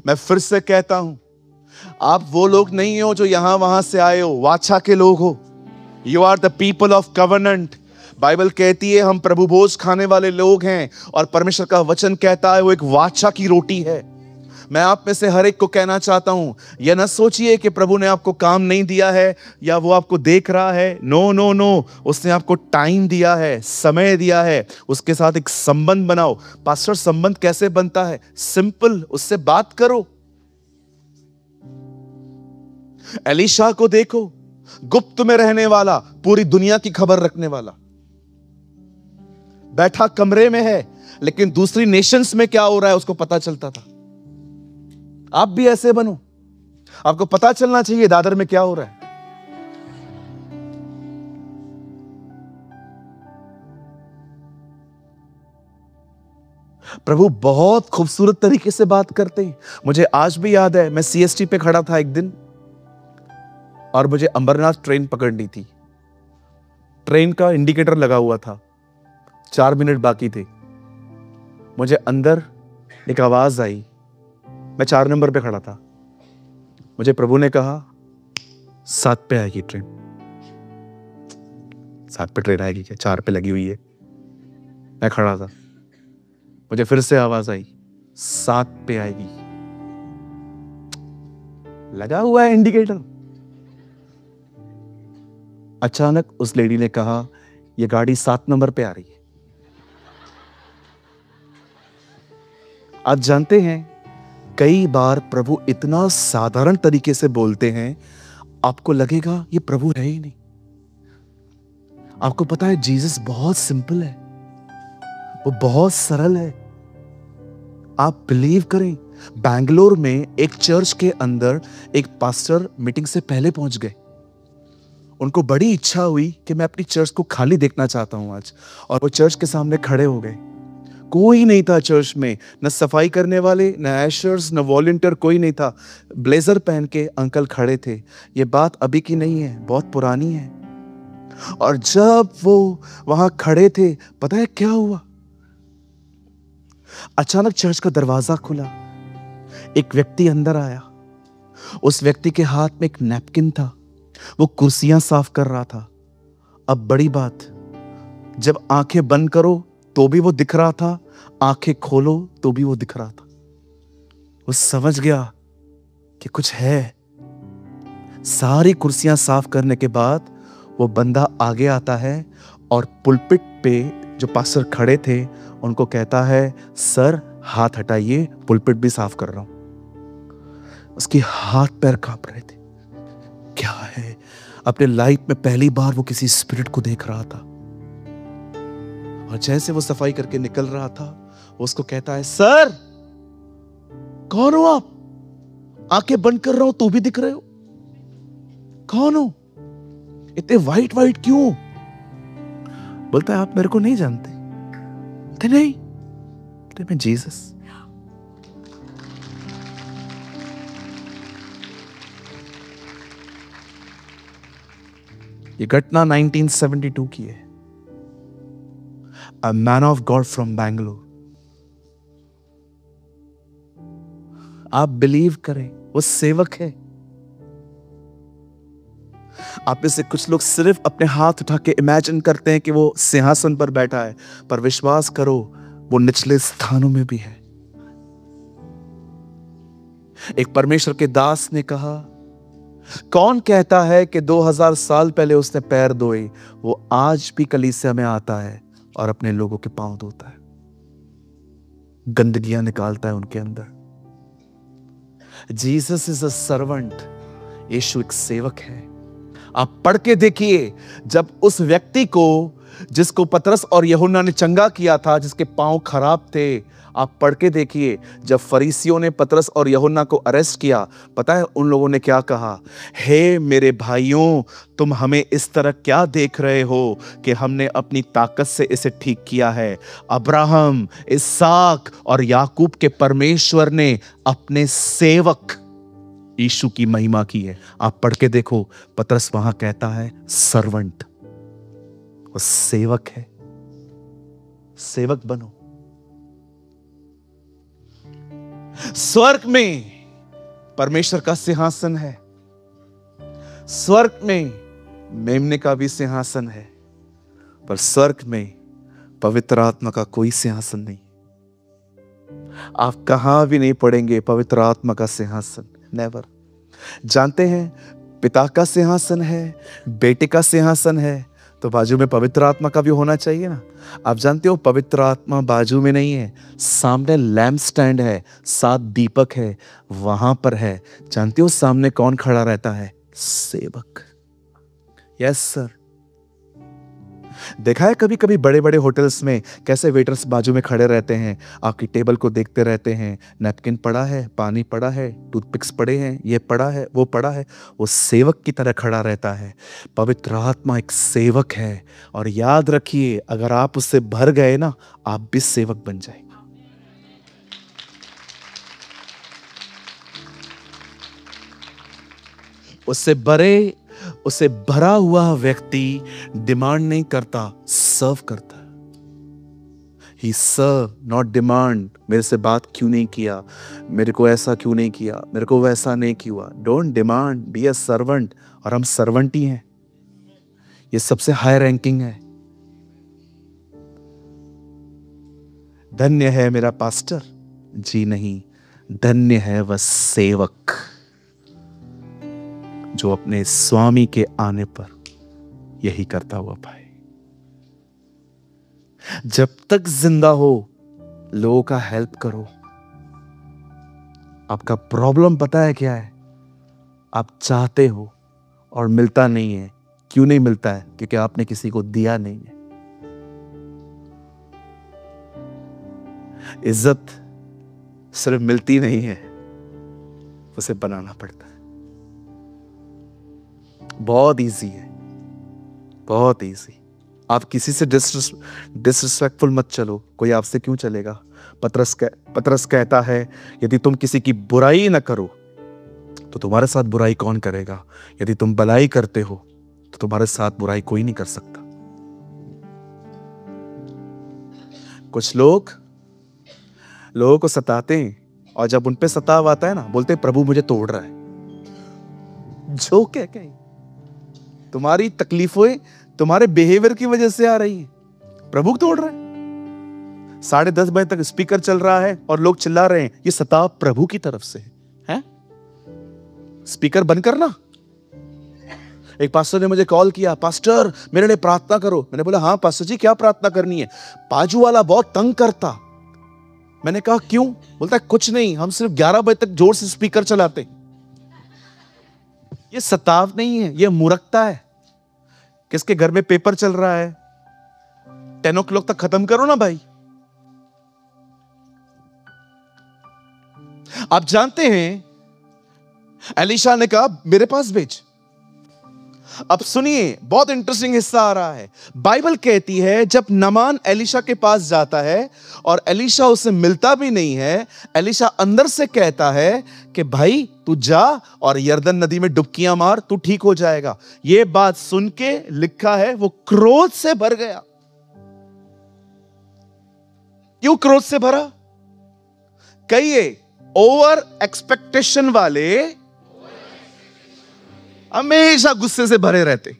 मैं फिर से कहता हूं, आप वो लोग नहीं हो जो यहां वहां से आए हो, वाचा के लोग हो। You are the people of covenant. Bible कहती है हम प्रभु भोज खाने वाले लोग हैं, और परमेश्वर का वचन कहता है वो एक वाचा की रोटी है। मैं आप में से हर एक को कहना चाहता हूं, यह ना सोचिए कि प्रभु ने आपको काम नहीं दिया है या वो आपको देख रहा है। नो नो नो, उसने आपको टाइम दिया है, समय दिया है। उसके साथ एक संबंध बनाओ। पास्टर, संबंध कैसे बनता है? सिंपल, उससे बात करो। एलीशा को देखो, गुप्त में रहने वाला, पूरी दुनिया की खबर रखने वाला, बैठा कमरे में है लेकिन दूसरी नेशंस में क्या हो रहा है उसको पता चलता था। आप भी ऐसे बनो, आपको पता चलना चाहिए दादर में क्या हो रहा है। प्रभु बहुत खूबसूरत तरीके से बात करते हैं। मुझे आज भी याद है, मैं सीएसटी पे खड़ा था एक दिन और मुझे अंबरनाथ ट्रेन पकड़नी थी। ट्रेन का इंडिकेटर लगा हुआ था, 4 मिनट बाकी थे। मुझे अंदर एक आवाज आई, मैं 4 नंबर पे खड़ा था। मुझे प्रभु ने कहा 7 पे आएगी ट्रेन। 7 पे ट्रेन आएगी क्या? 4 पे लगी हुई है। मैं खड़ा था, मुझे फिर से आवाज आई 7 पे आएगी। लगा हुआ है इंडिकेटर। अचानक उस लेडी ने कहा यह गाड़ी 7 नंबर पे आ रही है। आप जानते हैं, कई बार प्रभु इतना साधारण तरीके से बोलते हैं, आपको लगेगा ये प्रभु है ही नहीं। आपको पता है जीसस बहुत सिंपल है, वो बहुत सरल है। आप बिलीव करें, बैंगलोर में एक चर्च के अंदर एक पास्टर मीटिंग से पहले पहुंच गए। उनको बड़ी इच्छा हुई कि मैं अपनी चर्च को खाली देखना चाहता हूं आज, और वो चर्च के सामने खड़े हो गए। कोई नहीं था चर्च में, न सफाई करने वाले, न एशर्स, न वॉलंटियर, कोई नहीं था। ब्लेजर पहन के अंकल खड़े थे। ये बात अभी की नहीं है, बहुत पुरानी है। और जब वो वहां खड़े थे, पता है क्या हुआ? अचानक चर्च का दरवाजा खुला, एक व्यक्ति अंदर आया। उस व्यक्ति के हाथ में एक नैपकिन था, वो कुर्सियां साफ कर रहा था। अब बड़ी बात, जब आंखें बंद करो तो भी वो दिख रहा था, आंखें खोलो तो भी वो दिख रहा था। वो समझ गया कि कुछ है। सारी कुर्सियां साफ करने के बाद वो बंदा आगे आता है और पुलपिट पे जो पास्टर खड़े थे उनको कहता है, सर हाथ हटाइए, पुलपिट भी साफ कर रहा हूं। उसके हाथ पैर कांप रहे थे। क्या है, अपने लाइफ में पहली बार वो किसी स्पिरिट को देख रहा था। और जैसे वो सफाई करके निकल रहा था, वो उसको कहता है, सर कौन हो आप? आंखें बंद कर रहा हूं तो भी दिख रहे हो। कौन हो? इतने वाइट वाइट क्यों? बोलता है, आप मेरे को नहीं जानते? नहीं, मैं जीसस। ये घटना 1972 की है। A man of God from Bangalore। आप बिलीव करें, वो सेवक है। आप में से कुछ लोग सिर्फ अपने हाथ उठा के इमेजिन करते हैं कि वो सिंहासन पर बैठा है, पर विश्वास करो वो निचले स्थानों में भी है। एक परमेश्वर के दास ने कहा, कौन कहता है कि 2000 साल पहले उसने पैर धोए, वो आज भी कलीसिया में आता है और अपने लोगों के पांव धोता है, गंदगियां निकालता है उनके अंदर। Jesus is a servant. Yeshu एक सेवक है। आप पढ़ के देखिए, जब उस व्यक्ति को जिसको पतरस और यूहन्ना ने चंगा किया था, जिसके पांव खराब थे, आप पढ़ के देखिए, जब फरीसियों ने पतरस और यूहन्ना को अरेस्ट किया, पता है उन लोगों ने क्या कहा? हे मेरे भाइयों, तुम हमें इस तरह क्या देख रहे हो कि हमने अपनी ताकत से इसे ठीक किया है? अब्राहम, इसहाक और याकूब के परमेश्वर ने अपने सेवक यीशु की महिमा की है। आप पढ़ के देखो, पतरस वहां कहता है सर्वेंट। वो सेवक है। सेवक बनो। स्वर्ग में परमेश्वर का सिंहासन है। स्वर्ग में मेमने का भी सिंहासन है, पर स्वर्ग में पवित्र आत्मा का कोई सिंहासन नहीं। आप कहां भी नहीं पड़ेंगे पवित्र आत्मा का सिंहासन। नेवर। जानते हैं, पिता का सिंहासन है, बेटे का सिंहासन है, तो बाजू में पवित्र आत्मा का भी होना चाहिए ना। आप जानते हो, पवित्र आत्मा बाजू में नहीं है, सामने लैम्प स्टैंड है, 7 दीपक है, वहां पर है। जानते हो सामने कौन खड़ा रहता है? सेवक। Yes sir. देखा है कभी कभी बड़े बड़े होटल्स में कैसे वेटर्स बाजू में खड़े रहते हैं, आपकी टेबल को देखते रहते हैं। नैपकिन पड़ा है, पानी पड़ा है, टूथपिक्स पड़े हैं, ये पड़ा है, वो पड़ा है। वो सेवक की तरह खड़ा रहता है। पवित्र आत्मा एक सेवक है, और याद रखिए, अगर आप उससे भर गए ना, आप भी सेवक बन जाएंगे। उससे भरा हुआ व्यक्ति डिमांड नहीं करता, सर्व करता है। ही सर्व, नॉट डिमांड। मेरे से बात क्यों नहीं किया, मेरे को ऐसा क्यों नहीं किया, मेरे को वैसा नहीं किया। Don't demand, be a servant. और हम सर्वेंट ही हैं। ये सबसे हाई रैंकिंग है। धन्य है मेरा पास्टर, जी नहीं, धन्य है वह सेवक जो अपने स्वामी के आने पर यही करता हुआ पाए। जब तक जिंदा हो, लोगों का हेल्प करो। आपका प्रॉब्लम पता है क्या है? आप चाहते हो और मिलता नहीं है। क्यों नहीं मिलता है? क्योंकि आपने किसी को दिया नहीं है। इज्जत सिर्फ मिलती नहीं है, उसे बनाना पड़ता है। बहुत इजी है, बहुत इजी। आप किसी से डिसरिस्पेक्टफुल मत चलो। कोई आपसे क्यों चलेगा? पतरस कहता है, यदि तुम किसी की बुराई ना करो तो तुम्हारे साथ बुराई कौन करेगा? यदि तुम भलाई करते हो तो तुम्हारे साथ बुराई कोई नहीं कर सकता। कुछ लोगों को सताते हैं, और जब उन पे सताव आता है ना, बोलते प्रभु मुझे तोड़ रहा है। जो क्या तुम्हारी तकलीफें तुम्हारे बिहेवियर की वजह से आ रही है, प्रभु तोड़ रहा है। 10:30 बजे तक स्पीकर चल रहा है और लोग चिल्ला रहे हैं, ये सताव प्रभु की तरफ से है। स्पीकर बंद करना। एक पास्टर ने मुझे कॉल किया, पास्टर मेरे लिए प्रार्थना करो। मैंने बोला हाँ पास्टर जी, क्या प्रार्थना करनी है? बाजू वाला बहुत तंग करता। मैंने कहा क्यों? बोलता है कुछ नहीं, हम सिर्फ 11 बजे तक जोर से स्पीकर चलाते। ये सताव नहीं है, ये मूर्खता है। किसके घर में पेपर चल रहा है, 10 o'clock तक खत्म करो ना भाई। आप जानते हैं एलीशा ने कहा मेरे पास भेज। अब सुनिए, बहुत इंटरेस्टिंग हिस्सा आ रहा है। बाइबल कहती है जब नामान एलीशा के पास जाता है और एलीशा उससे मिलता भी नहीं है, एलीशा अंदर से कहता है कि भाई तू जा और यरदन नदी में डुबकियां मार, तू ठीक हो जाएगा। यह बात सुन के लिखा है वो क्रोध से भर गया। क्यों क्रोध से भरा? कहिए, ओवर एक्सपेक्टेशन वाले हमेशा गुस्से से भरे रहते।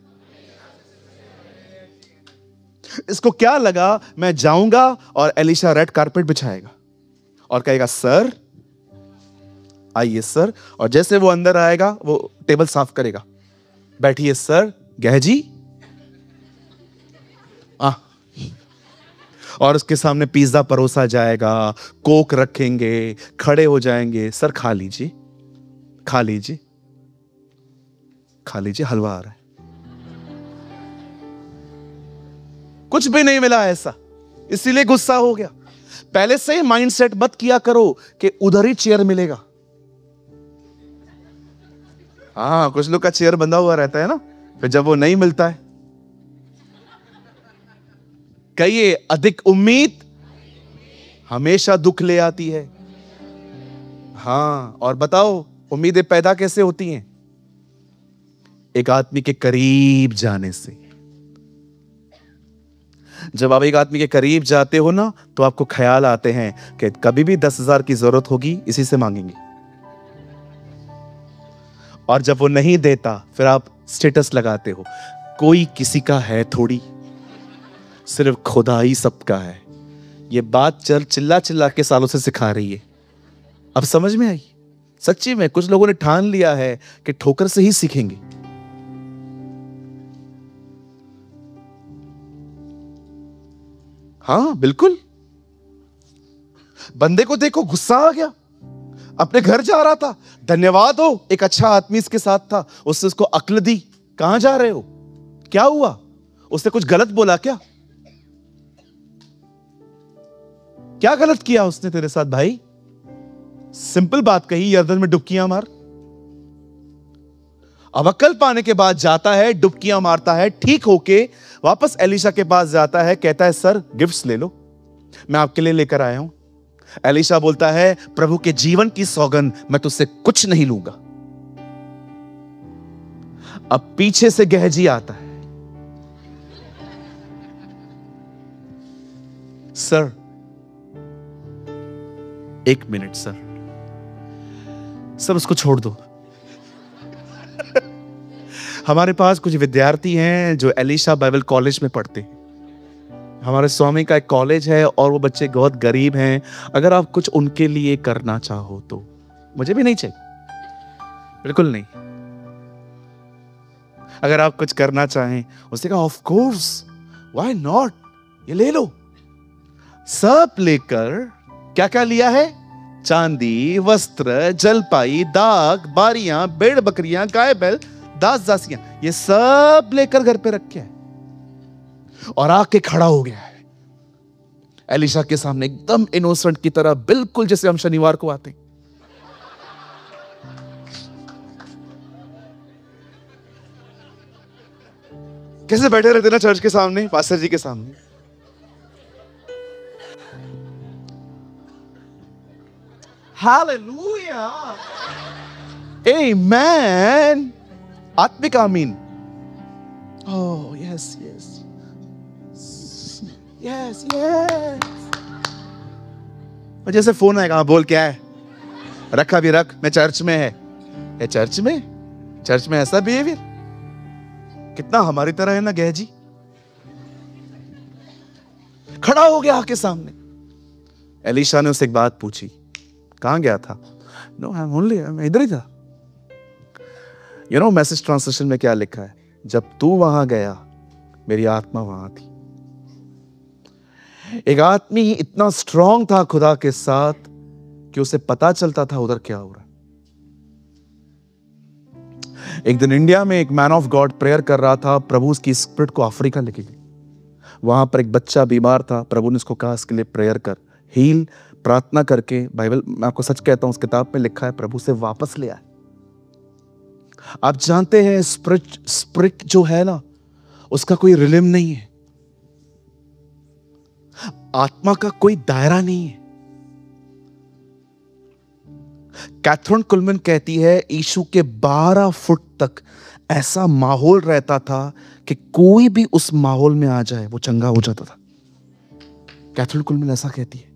इसको क्या लगा, मैं जाऊंगा और एलीशा रेड कारपेट बिछाएगा और कहेगा सर आइए सर, और जैसे वो अंदर आएगा वो टेबल साफ करेगा, बैठिए सर, गहजी और उसके सामने पिज्जा परोसा जाएगा, कोक रखेंगे, खड़े हो जाएंगे, सर खा लीजिए खा लीजिए खा लीजिए, हलवा आ रहा है। कुछ भी नहीं मिला ऐसा, इसीलिए गुस्सा हो गया। पहले से ही माइंडसेट मत किया करो कि उधर ही चेयर मिलेगा। हाँ, कुछ लोग का चेयर बंधा हुआ रहता है ना, फिर जब वो नहीं मिलता है, कहिए अधिक उम्मीद हमेशा दुख ले आती है। हाँ, और बताओ उम्मीदें पैदा कैसे होती हैं? एक आदमी के करीब जाने से। जब आप एक आदमी के करीब जाते हो ना, तो आपको ख्याल आते हैं कि कभी भी 10,000 की जरूरत होगी इसी से मांगेंगे, और जब वो नहीं देता फिर आप स्टेटस लगाते हो, कोई किसी का है थोड़ी, सिर्फ खुदा ही सबका है। ये बात चिल्ला चिल्ला के सालों से सिखा रही है, अब समझ में आई। सच्ची में कुछ लोगों ने ठान लिया है कि ठोकर से ही सीखेंगे। हाँ बिल्कुल। बंदे को देखो, गुस्सा आ गया, अपने घर जा रहा था, धन्यवाद हो एक अच्छा आदमी इसके साथ था, उसने उसको अक्ल दी। कहां जा रहे हो, क्या हुआ, उसने कुछ गलत बोला क्या? क्या गलत किया उसने तेरे साथ भाई? सिंपल बात कही, यरदन में डुबकियां मार। अब अक्ल पाने के बाद जाता है, डुबकियां मारता है, ठीक होके वापस एलीशा के पास जाता है, कहता है सर गिफ्ट्स ले लो, मैं आपके लिए लेकर आया हूं। एलीशा बोलता है प्रभु के जीवन की सौगंध, मैं तुझसे कुछ नहीं लूंगा। अब पीछे से गहजी आता है, सर 1 मिनट सर उसको छोड़ दो। हमारे पास कुछ विद्यार्थी हैं जो एलीशा बाइबल कॉलेज में पढ़ते हैं। हमारे स्वामी का एक कॉलेज है और वो बच्चे बहुत गरीब हैं। अगर आप कुछ उनके लिए करना चाहो तो। मुझे भी नहीं चाहिए, बिल्कुल नहीं। अगर आप कुछ करना चाहें, उसने कहा ऑफ कोर्स, व्हाई नॉट, ये ले लो। सब लेकर क्या क्या लिया है? चांदी, वस्त्र, जलपाई, दाग, बारियां, भेड़ बकरियां, गाय बैल, दास दासियां, ये सब लेकर घर पे रखे है और आके खड़ा हो गया है एलीशा के सामने, एकदम इनोसेंट की तरह, बिल्कुल जैसे हम शनिवार को आते हैं। कैसे बैठे रहते ना चर्च के सामने, पास्टर जी के सामने। हालेलुया, आमेन, आत्मिक आमीन। Oh yes yes yes yes. और जैसे फोन आएगा, बोल क्या है, रखा भी रख, मैं चर्च में है। ये चर्च में ऐसा बिहेवियर कितना हमारी तरह है ना गहजी। खड़ा हो गया आके सामने। एलीशा ने उससे एक बात पूछी, कहां गया था? नो आई एम ओनली, मैं इधर ही था। यू नो मैसेज ट्रांसलेशन में क्या लिखा है? जब तू वहां गया मेरी आत्मा वहां थी। एक आदमी इतना स्ट्रांग था खुदा के साथ कि उसे पता चलता था उधर क्या हो रहा है। एक दिन इंडिया में एक मैन ऑफ गॉड प्रेयर कर रहा था, प्रभु उसकी स्पिरिट को अफ्रीका लेके गई। वहां पर एक बच्चा बीमार था, प्रभु ने उसको कहा इसके लिए प्रेयर कर, हील। प्रार्थना करके, बाइबल मैं आपको सच कहता हूं, उस किताब में लिखा है प्रभु से वापस ले आए। आप जानते हैं स्पिरिट जो है ना, उसका कोई रिलिम नहीं है, आत्मा का कोई दायरा नहीं है। कैथरीन कुलमैन कहती है यीशु के 12 फुट तक ऐसा माहौल रहता था कि कोई भी उस माहौल में आ जाए वो चंगा हो जाता था। कैथरीन कुलमैन ऐसा कहती है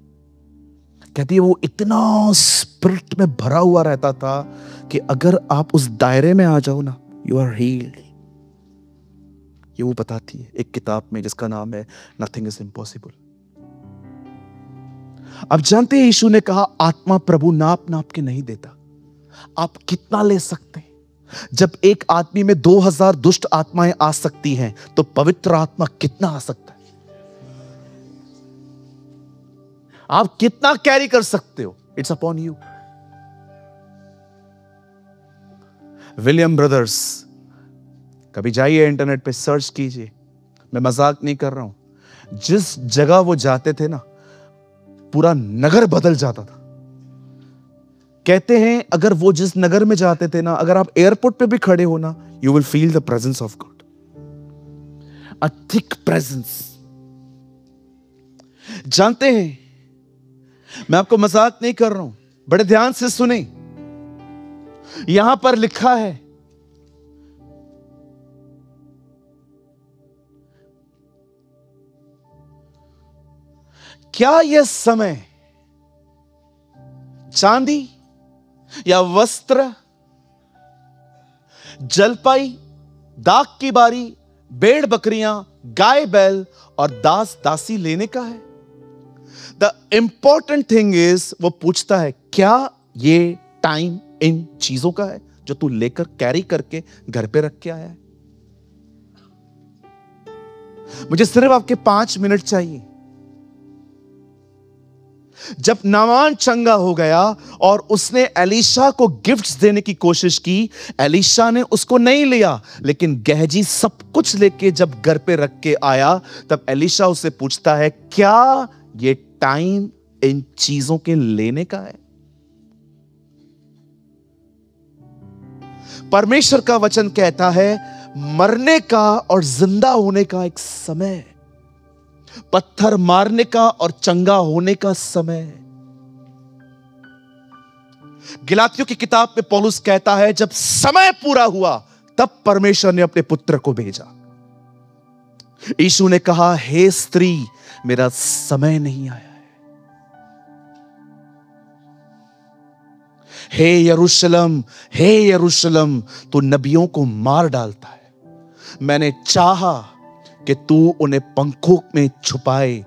वो इतना स्पिरिट में भरा हुआ रहता था कि अगर आप उस दायरे में आ जाओ ना, यू आर हील्ड। ये वो बताती है एक किताब में जिसका नाम है नथिंग इज इम्पॉसिबल। अब जानते हैं यीशु ने कहा आत्मा प्रभु नाप नाप के नहीं देता, आप कितना ले सकते हैं। जब एक आदमी में 2000 दुष्ट आत्माएं आ सकती हैं तो पवित्र आत्मा कितना आ सकता है। आप कितना कैरी कर सकते हो, it's upon you. William brothers, कभी जाइए इंटरनेट पे सर्च कीजिए, मैं मजाक नहीं कर रहा हूं। जिस जगह वो जाते थे ना, पूरा नगर बदल जाता था। कहते हैं अगर वो जिस नगर में जाते थे ना, अगर आप एयरपोर्ट पे भी खड़े हो ना, you will feel the presence of God, a thick presence. जानते हैं, मैं आपको मजाक नहीं कर रहा हूं, बड़े ध्यान से सुने। यहां पर लिखा है क्या यह समय चांदी या वस्त्र, जलपाई, दाख की बारी, भेड़ बकरियां, गाय बैल और दास दासी लेने का है? द इंपॉर्टेंट थिंग इज, वो पूछता है क्या ये टाइम इन चीजों का है जो तू लेकर कैरी करके घर पे रख के आया है? मुझे सिर्फ आपके 5 मिनट चाहिए। जब नामान चंगा हो गया और उसने एलीशा को गिफ्ट्स देने की कोशिश की, एलीशा ने उसको नहीं लिया, लेकिन गहजी सब कुछ लेके जब घर पे रख के आया, तब एलीशा उससे पूछता है क्या ये टाइम इन चीजों के लेने का है? परमेश्वर का वचन कहता है मरने का और जिंदा होने का एक समय है, पत्थर मारने का और चंगा होने का समय है। गलातियों की किताब में पौलुस कहता है जब समय पूरा हुआ तब परमेश्वर ने अपने पुत्र को भेजा। यीशु ने कहा हे स्त्री, मेरा समय नहीं आया है। हे यरूशलेम, तू नबियों को मार डालता है। मैंने चाहा कि तू उन्हें पंखों में छुपाए,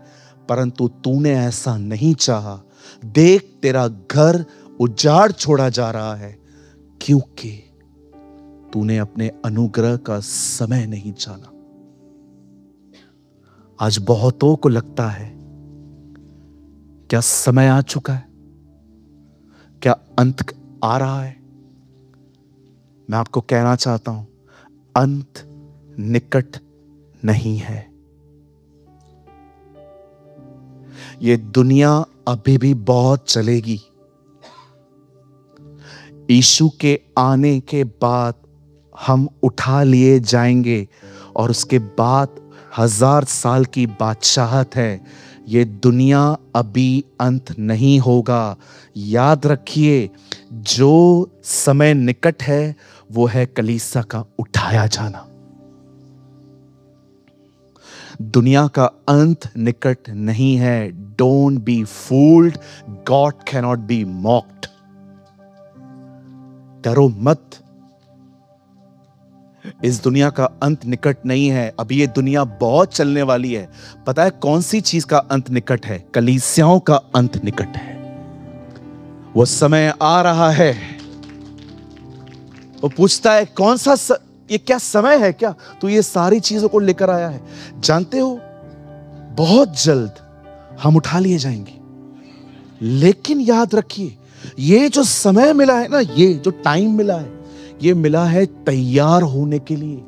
परंतु तूने ऐसा नहीं चाहा। देख तेरा घर उजाड़ छोड़ा जा रहा है, क्योंकि तूने अपने अनुग्रह का समय नहीं जाना। आज बहुतों को लगता है क्या समय आ चुका है, क्या अंत आ रहा है? मैं आपको कहना चाहता हूं अंत निकट नहीं है। ये दुनिया अभी भी बहुत चलेगी। यीशु के आने के बाद हम उठा लिए जाएंगे और उसके बाद 1000 साल की बादशाहत है। ये दुनिया अभी अंत नहीं होगा। याद रखिए जो समय निकट है वो है कलीसिया का उठाया जाना। दुनिया का अंत निकट नहीं है। Don't be fooled, God cannot be mocked. डरो मत, इस दुनिया का अंत निकट नहीं है। अभी ये दुनिया बहुत चलने वाली है। पता है कौन सी चीज का अंत निकट है? कलीसियाओं का अंत निकट है। वो समय आ रहा है। वो पूछता है कौन सा ये क्या समय है क्या तो ये सारी चीजों को लेकर आया है? जानते हो बहुत जल्द हम उठा लिए जाएंगे। लेकिन याद रखिए ये जो समय मिला है ना, ये जो टाइम मिला है, ये मिला है तैयार होने के लिए।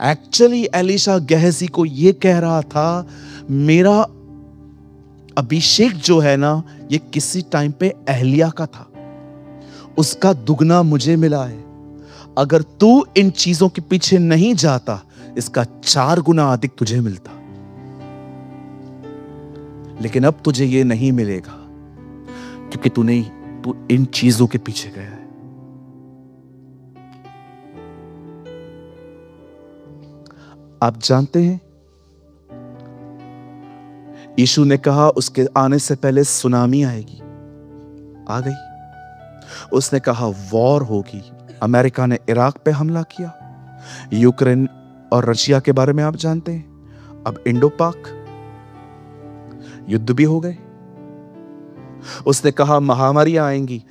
एक्चुअली एलीशा गेहजी को ये कह रहा था, मेरा अभिषेक जो है ना, ये किसी टाइम पे एहलिया का था, उसका दुगना मुझे मिला है। अगर तू इन चीजों के पीछे नहीं जाता, इसका 4 गुना अधिक तुझे मिलता। लेकिन अब तुझे ये नहीं मिलेगा, क्योंकि तू इन चीजों के पीछे गया है। आप जानते हैं, यीशु ने कहा उसके आने से पहले सुनामी आएगी, आ गई। उसने कहा वॉर होगी। अमेरिका ने इराक पे हमला किया। यूक्रेन और रशिया के बारे में आप जानते हैं। अब इंडो पाक युद्ध भी हो गए। उसने कहा महामारियां आएंगी,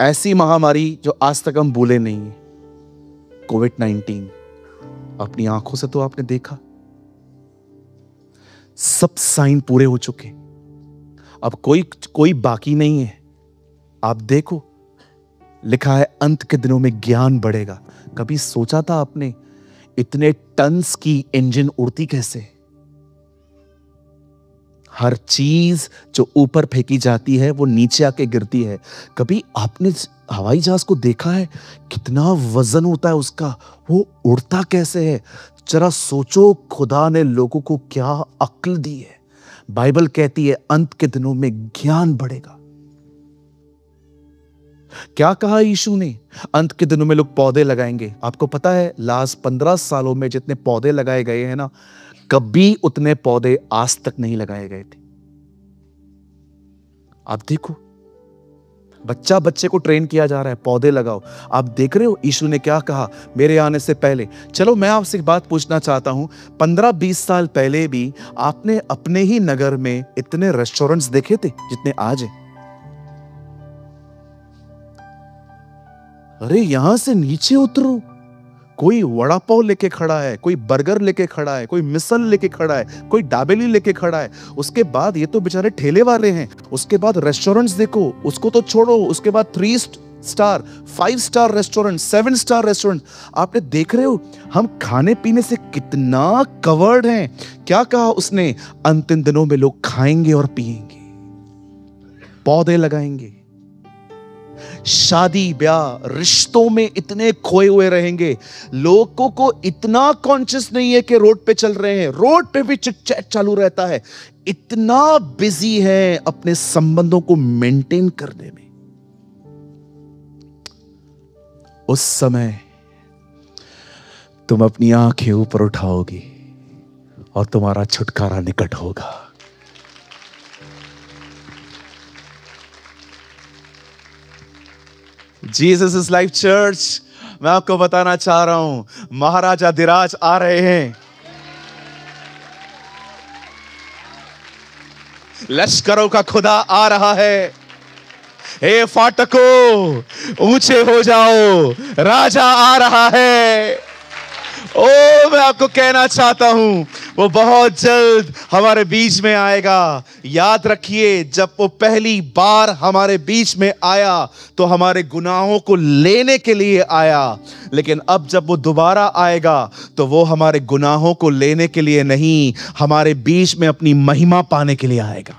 ऐसी महामारी जो आज तक हम भूले नहीं है। कोविड-19 अपनी आंखों से तो आपने देखा। सब साइन पूरे हो चुके, अब कोई बाकी नहीं है। आप देखो, लिखा है अंत के दिनों में ज्ञान बढ़ेगा। कभी सोचा था आपने इतने टन्स की इंजन उड़ती कैसे? हर चीज जो ऊपर फेंकी जाती है वो नीचे आके गिरती है। कभी आपने हवाई जहाज को देखा है? कितना वजन होता है उसका, वो उड़ता कैसे है? जरा सोचो, खुदा ने लोगों को क्या अक्ल दी है। बाइबल कहती है अंत के दिनों में ज्ञान बढ़ेगा। क्या कहा यीशु ने? अंत के दिनों में लोग पौधे लगाएंगे। आपको पता है लास्ट 15 सालों में जितने पौधे लगाए गए हैं ना, कभी उतने पौधे आज तक नहीं लगाए गए थे। आप देखो, बच्चे को ट्रेन किया जा रहा है, पौधे लगाओ। आप देख रहे हो यीशु ने क्या कहा मेरे आने से पहले। चलो मैं आपसे एक बात पूछना चाहता हूं, 15-20 साल पहले भी आपने अपने ही नगर में इतने रेस्टोरेंट्स देखे थे जितने आज हैं? अरे यहां से नीचे उतरो, कोई वड़ा पाव लेके खड़ा है, कोई बर्गर लेके खड़ा है, कोई मिसल लेके खड़ा है, कोई दाबेली लेके खड़ा है। उसके बाद ये तो बेचारे ठेले वाले हैं। उसके बाद रेस्टोरेंट्स देखो, उसको तो छोड़ो। उसके बाद 3 star 5 star restaurant, 7 star restaurant. आपने देख रहे हो हम खाने पीने से कितना कवर्ड हैं। क्या कहा उसने? अंतिम दिनों में लोग खाएंगे और पिएंगे, पौधे लगाएंगे, शादी ब्याह रिश्तों में इतने खोए हुए रहेंगे। लोगों को इतना कॉन्शियस नहीं है कि रोड पे चल रहे हैं, रोड पे भी चिट चैट चालू रहता है। इतना बिजी है अपने संबंधों को मेंटेन करने में। उस समय तुम अपनी आंखें ऊपर उठाओगे और तुम्हारा छुटकारा निकट होगा। जीसस इज लाइफ चर्च, मैं आपको बताना चाह रहा हूं, महाराजा धीराज आ रहे हैं। लश्करों का खुदा आ रहा है। हे फाटकों ऊंचे हो जाओ, राजा आ रहा है। ओ मैं आपको कहना चाहता हूं, वो बहुत जल्द हमारे बीच में आएगा। याद रखिए, जब वो पहली बार हमारे बीच में आया तो हमारे गुनाहों को लेने के लिए आया। लेकिन अब जब वो दोबारा आएगा तो वो हमारे गुनाहों को लेने के लिए नहीं, हमारे बीच में अपनी महिमा पाने के लिए आएगा।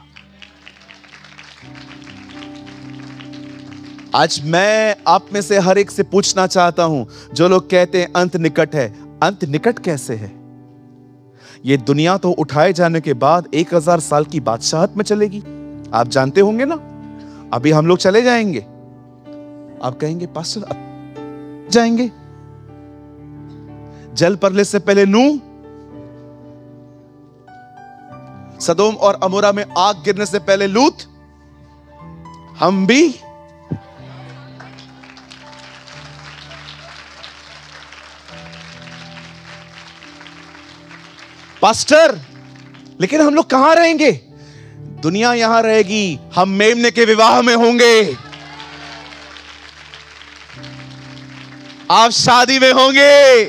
आज मैं आप में से हर एक से पूछना चाहता हूं, जो लोग कहते हैं अंत निकट है, अंत निकट कैसे है? ये दुनिया तो उठाए जाने के बाद 1000 साल की बादशाहत में चलेगी। आप जानते होंगे ना, अभी हम लोग चले जाएंगे। आप कहेंगे पास्टर अब जाएंगे? जल परले से पहले नूह, सदोम और अमोरा में आग गिरने से पहले लूत, हम भी पास्टर, लेकिन हम लोग कहां रहेंगे? दुनिया यहां रहेगी, हम मेमने के विवाह में होंगे, आप शादी में होंगे,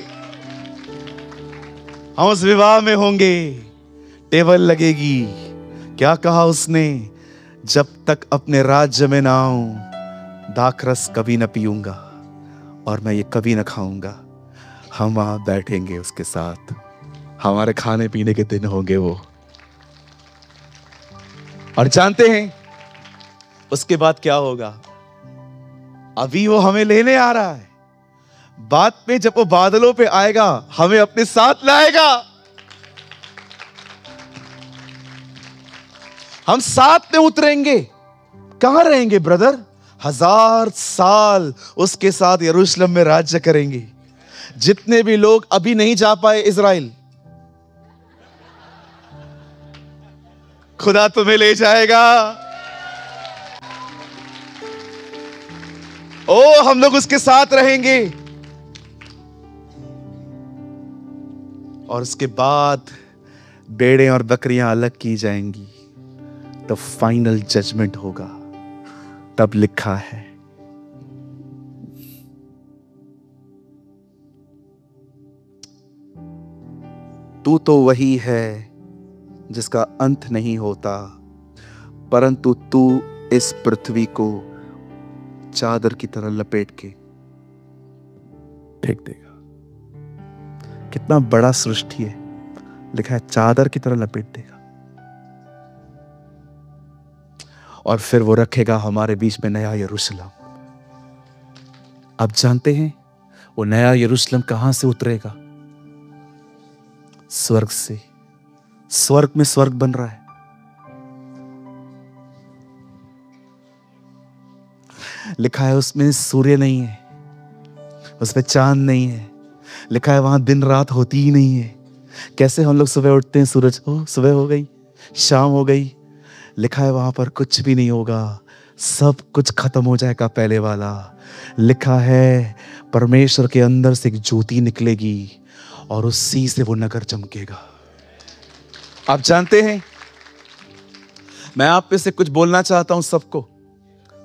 हम उस विवाह में होंगे। टेबल लगेगी। क्या कहा उसने? जब तक अपने राज्य में ना आऊं दाखरस कभी न पीऊंगा। और मैं ये कभी ना खाऊंगा। हम वहां बैठेंगे उसके साथ, हमारे खाने पीने के दिन होंगे वो। और जानते हैं उसके बाद क्या होगा? अभी वो हमें लेने आ रहा है, बाद में जब वो बादलों पे आएगा हमें अपने साथ लाएगा। हम साथ में उतरेंगे। कहां रहेंगे ब्रदर? 1000 साल उसके साथ यरूशलेम में राज्य करेंगे। जितने भी लोग अभी नहीं जा पाए इजराइल, खुदा तुम्हें ले जाएगा। ओ, हम लोग उसके साथ रहेंगे। और उसके बाद भेड़ें और बकरियां अलग की जाएंगी। तो फाइनल जजमेंट होगा। तब लिखा है, तू तो वही है जिसका अंत नहीं होता, परंतु तू इस पृथ्वी को चादर की तरह लपेट के फेंक देगा। कितना बड़ा सृष्टि है, लिखा है चादर की तरह लपेट देगा। और फिर वो रखेगा हमारे बीच में नया यरूशलेम। अब जानते हैं वो नया यरूशलेम कहां से उतरेगा? स्वर्ग से। स्वर्ग में स्वर्ग बन रहा है। लिखा है उसमें सूर्य नहीं है, उसमें चांद नहीं है। लिखा है वहां दिन रात होती ही नहीं है। कैसे हम लोग सुबह उठते हैं, सूरज हो सुबह हो गई, शाम हो गई। लिखा है वहां पर कुछ भी नहीं होगा, सब कुछ खत्म हो जाएगा पहले वाला। लिखा है परमेश्वर के अंदर से एक ज्योति निकलेगी और उसी से वो नगर चमकेगा। आप जानते हैं, मैं आप में से कुछ बोलना चाहता हूं, सबको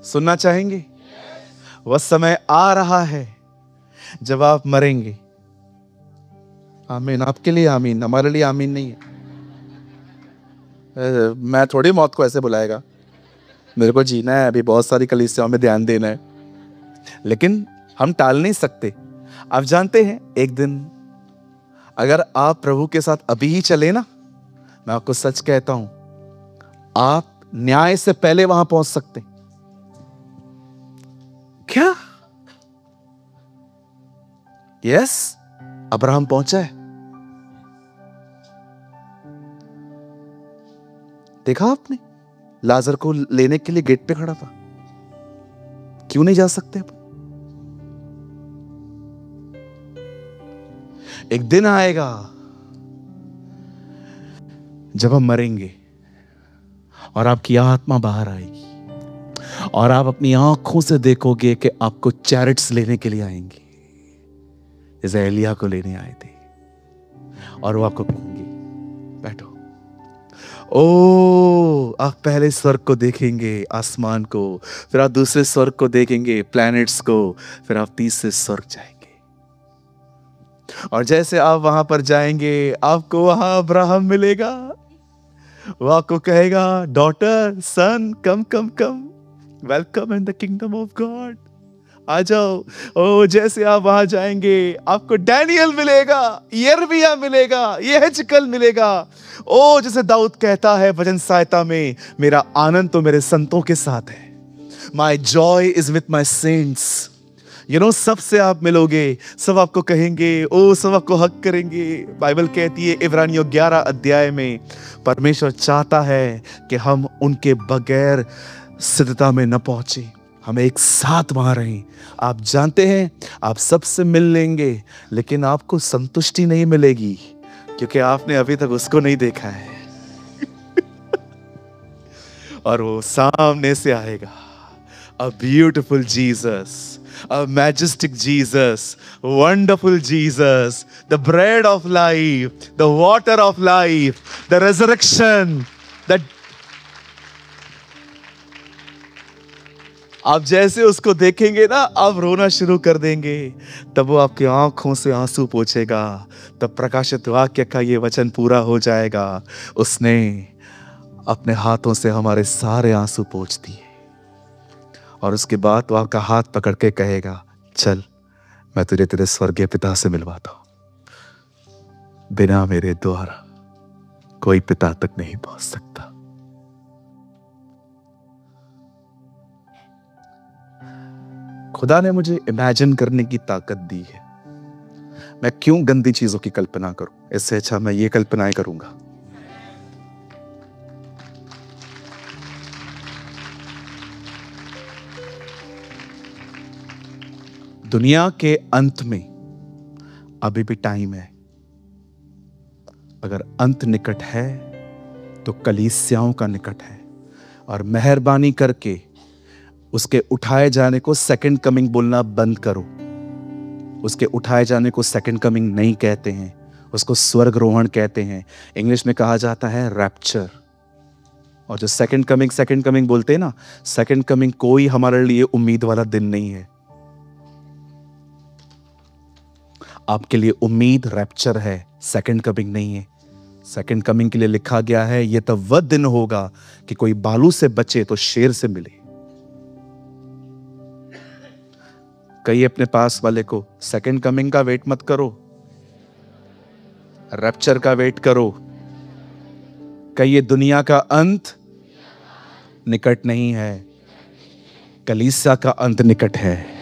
सुनना चाहेंगे? वह समय आ रहा है जब आप मरेंगे। आमीन। आपके लिए आमीन, हमारे लिए आमीन नहीं है। मैं थोड़ी मौत को ऐसे बुलाएगा। मेरे को जीना है, अभी बहुत सारी कलीसियाओं में ध्यान देना है, लेकिन हम टाल नहीं सकते। आप जानते हैं एक दिन अगर आप प्रभु के साथ अभी ही चले ना, मैं आपको सच कहता हूं, आप न्याय से पहले वहां पहुंच सकते। क्या? यस, अब्राहम पहुंचा है। देखा आपने? लाजर को लेने के लिए गेट पे खड़ा था। क्यों नहीं जा सकते? एक दिन आएगा जब हम मरेंगे और आपकी आत्मा बाहर आएगी और आप अपनी आंखों से देखोगे कि आपको चैरिट्स लेने के लिए आएंगे, जैसे एलिया को लेने आए थे। और वो आपको कहेंगे बैठो। ओ, आप पहले स्वर्ग को देखेंगे, आसमान को, फिर आप दूसरे स्वर्ग को देखेंगे, प्लैनेट्स को, फिर आप तीसरे स्वर्ग जाएंगे। और जैसे आप वहां पर जाएंगे, आपको वहां अब्राहम मिलेगा। वो आपको कहेगा, daughter, son, come come come, welcome in the kingdom of God, आ जाओ। ओ, जैसे आप वहां जाएंगे, आपको डैनियल मिलेगा, यिर्मयाह मिलेगा, यहेजकेल मिलेगा। ओ, जैसे दाऊद कहता है वचन सहायता में, मेरा आनंद तो मेरे संतों के साथ है। My joy is with my saints. सबसे आप मिलोगे, सब आपको कहेंगे, ओ, सब आपको हक करेंगे। बाइबल कहती है इब्रानियों 11 अध्याय में, परमेश्वर चाहता है कि हम उनके बगैर सिद्धता में न पहुंचे, हम एक साथ वहां रहें। आप जानते हैं, आप सबसे मिल लेंगे, लेकिन आपको संतुष्टि नहीं मिलेगी, क्योंकि आपने अभी तक उसको नहीं देखा है। और वो सामने से आएगा, a beautiful Jesus, a majestic Jesus, wonderful Jesus, the bread of life, the water of life, the resurrection, आप जैसे उसको देखेंगे ना, आप रोना शुरू कर देंगे। तब वो आपकी आंखों से आंसू पोंछेगा। तब प्रकाशित वाक्य का ये वचन पूरा हो जाएगा, उसने अपने हाथों से हमारे सारे आंसू पोंछ दिए। और उसके बाद वो आपका हाथ पकड़ के कहेगा, चल मैं तुझे तेरे स्वर्गीय पिता से मिलवाता हूं। बिना मेरे द्वारा कोई पिता तक नहीं पहुंच सकता। खुदा ने मुझे इमेजिन करने की ताकत दी है। मैं क्यों गंदी चीजों की कल्पना करूं? इससे अच्छा मैं ये कल्पनाएं करूंगा। दुनिया के अंत में अभी भी टाइम है। अगर अंत निकट है तो कलीसियाओं का निकट है, और मेहरबानी करके उसके उठाए जाने को सेकंड कमिंग बोलना बंद करो। उसके उठाए जाने को सेकंड कमिंग नहीं कहते हैं, उसको स्वर्गरोहण कहते हैं। इंग्लिश में कहा जाता है रैप्चर। और जो सेकंड कमिंग बोलते हैं ना, सेकंड कमिंग कोई हमारे लिए उम्मीद वाला दिन नहीं है। आपके लिए उम्मीद रैप्चर है, सेकंड कमिंग नहीं है। सेकंड कमिंग के लिए लिखा गया है, यह तब वह दिन होगा कि कोई बालू से बचे तो शेर से मिले। कहिए अपने पास वाले को, सेकंड कमिंग का वेट मत करो, रैप्चर का वेट करो। कहिए दुनिया का अंत निकट नहीं है, कलीसिया का अंत निकट है।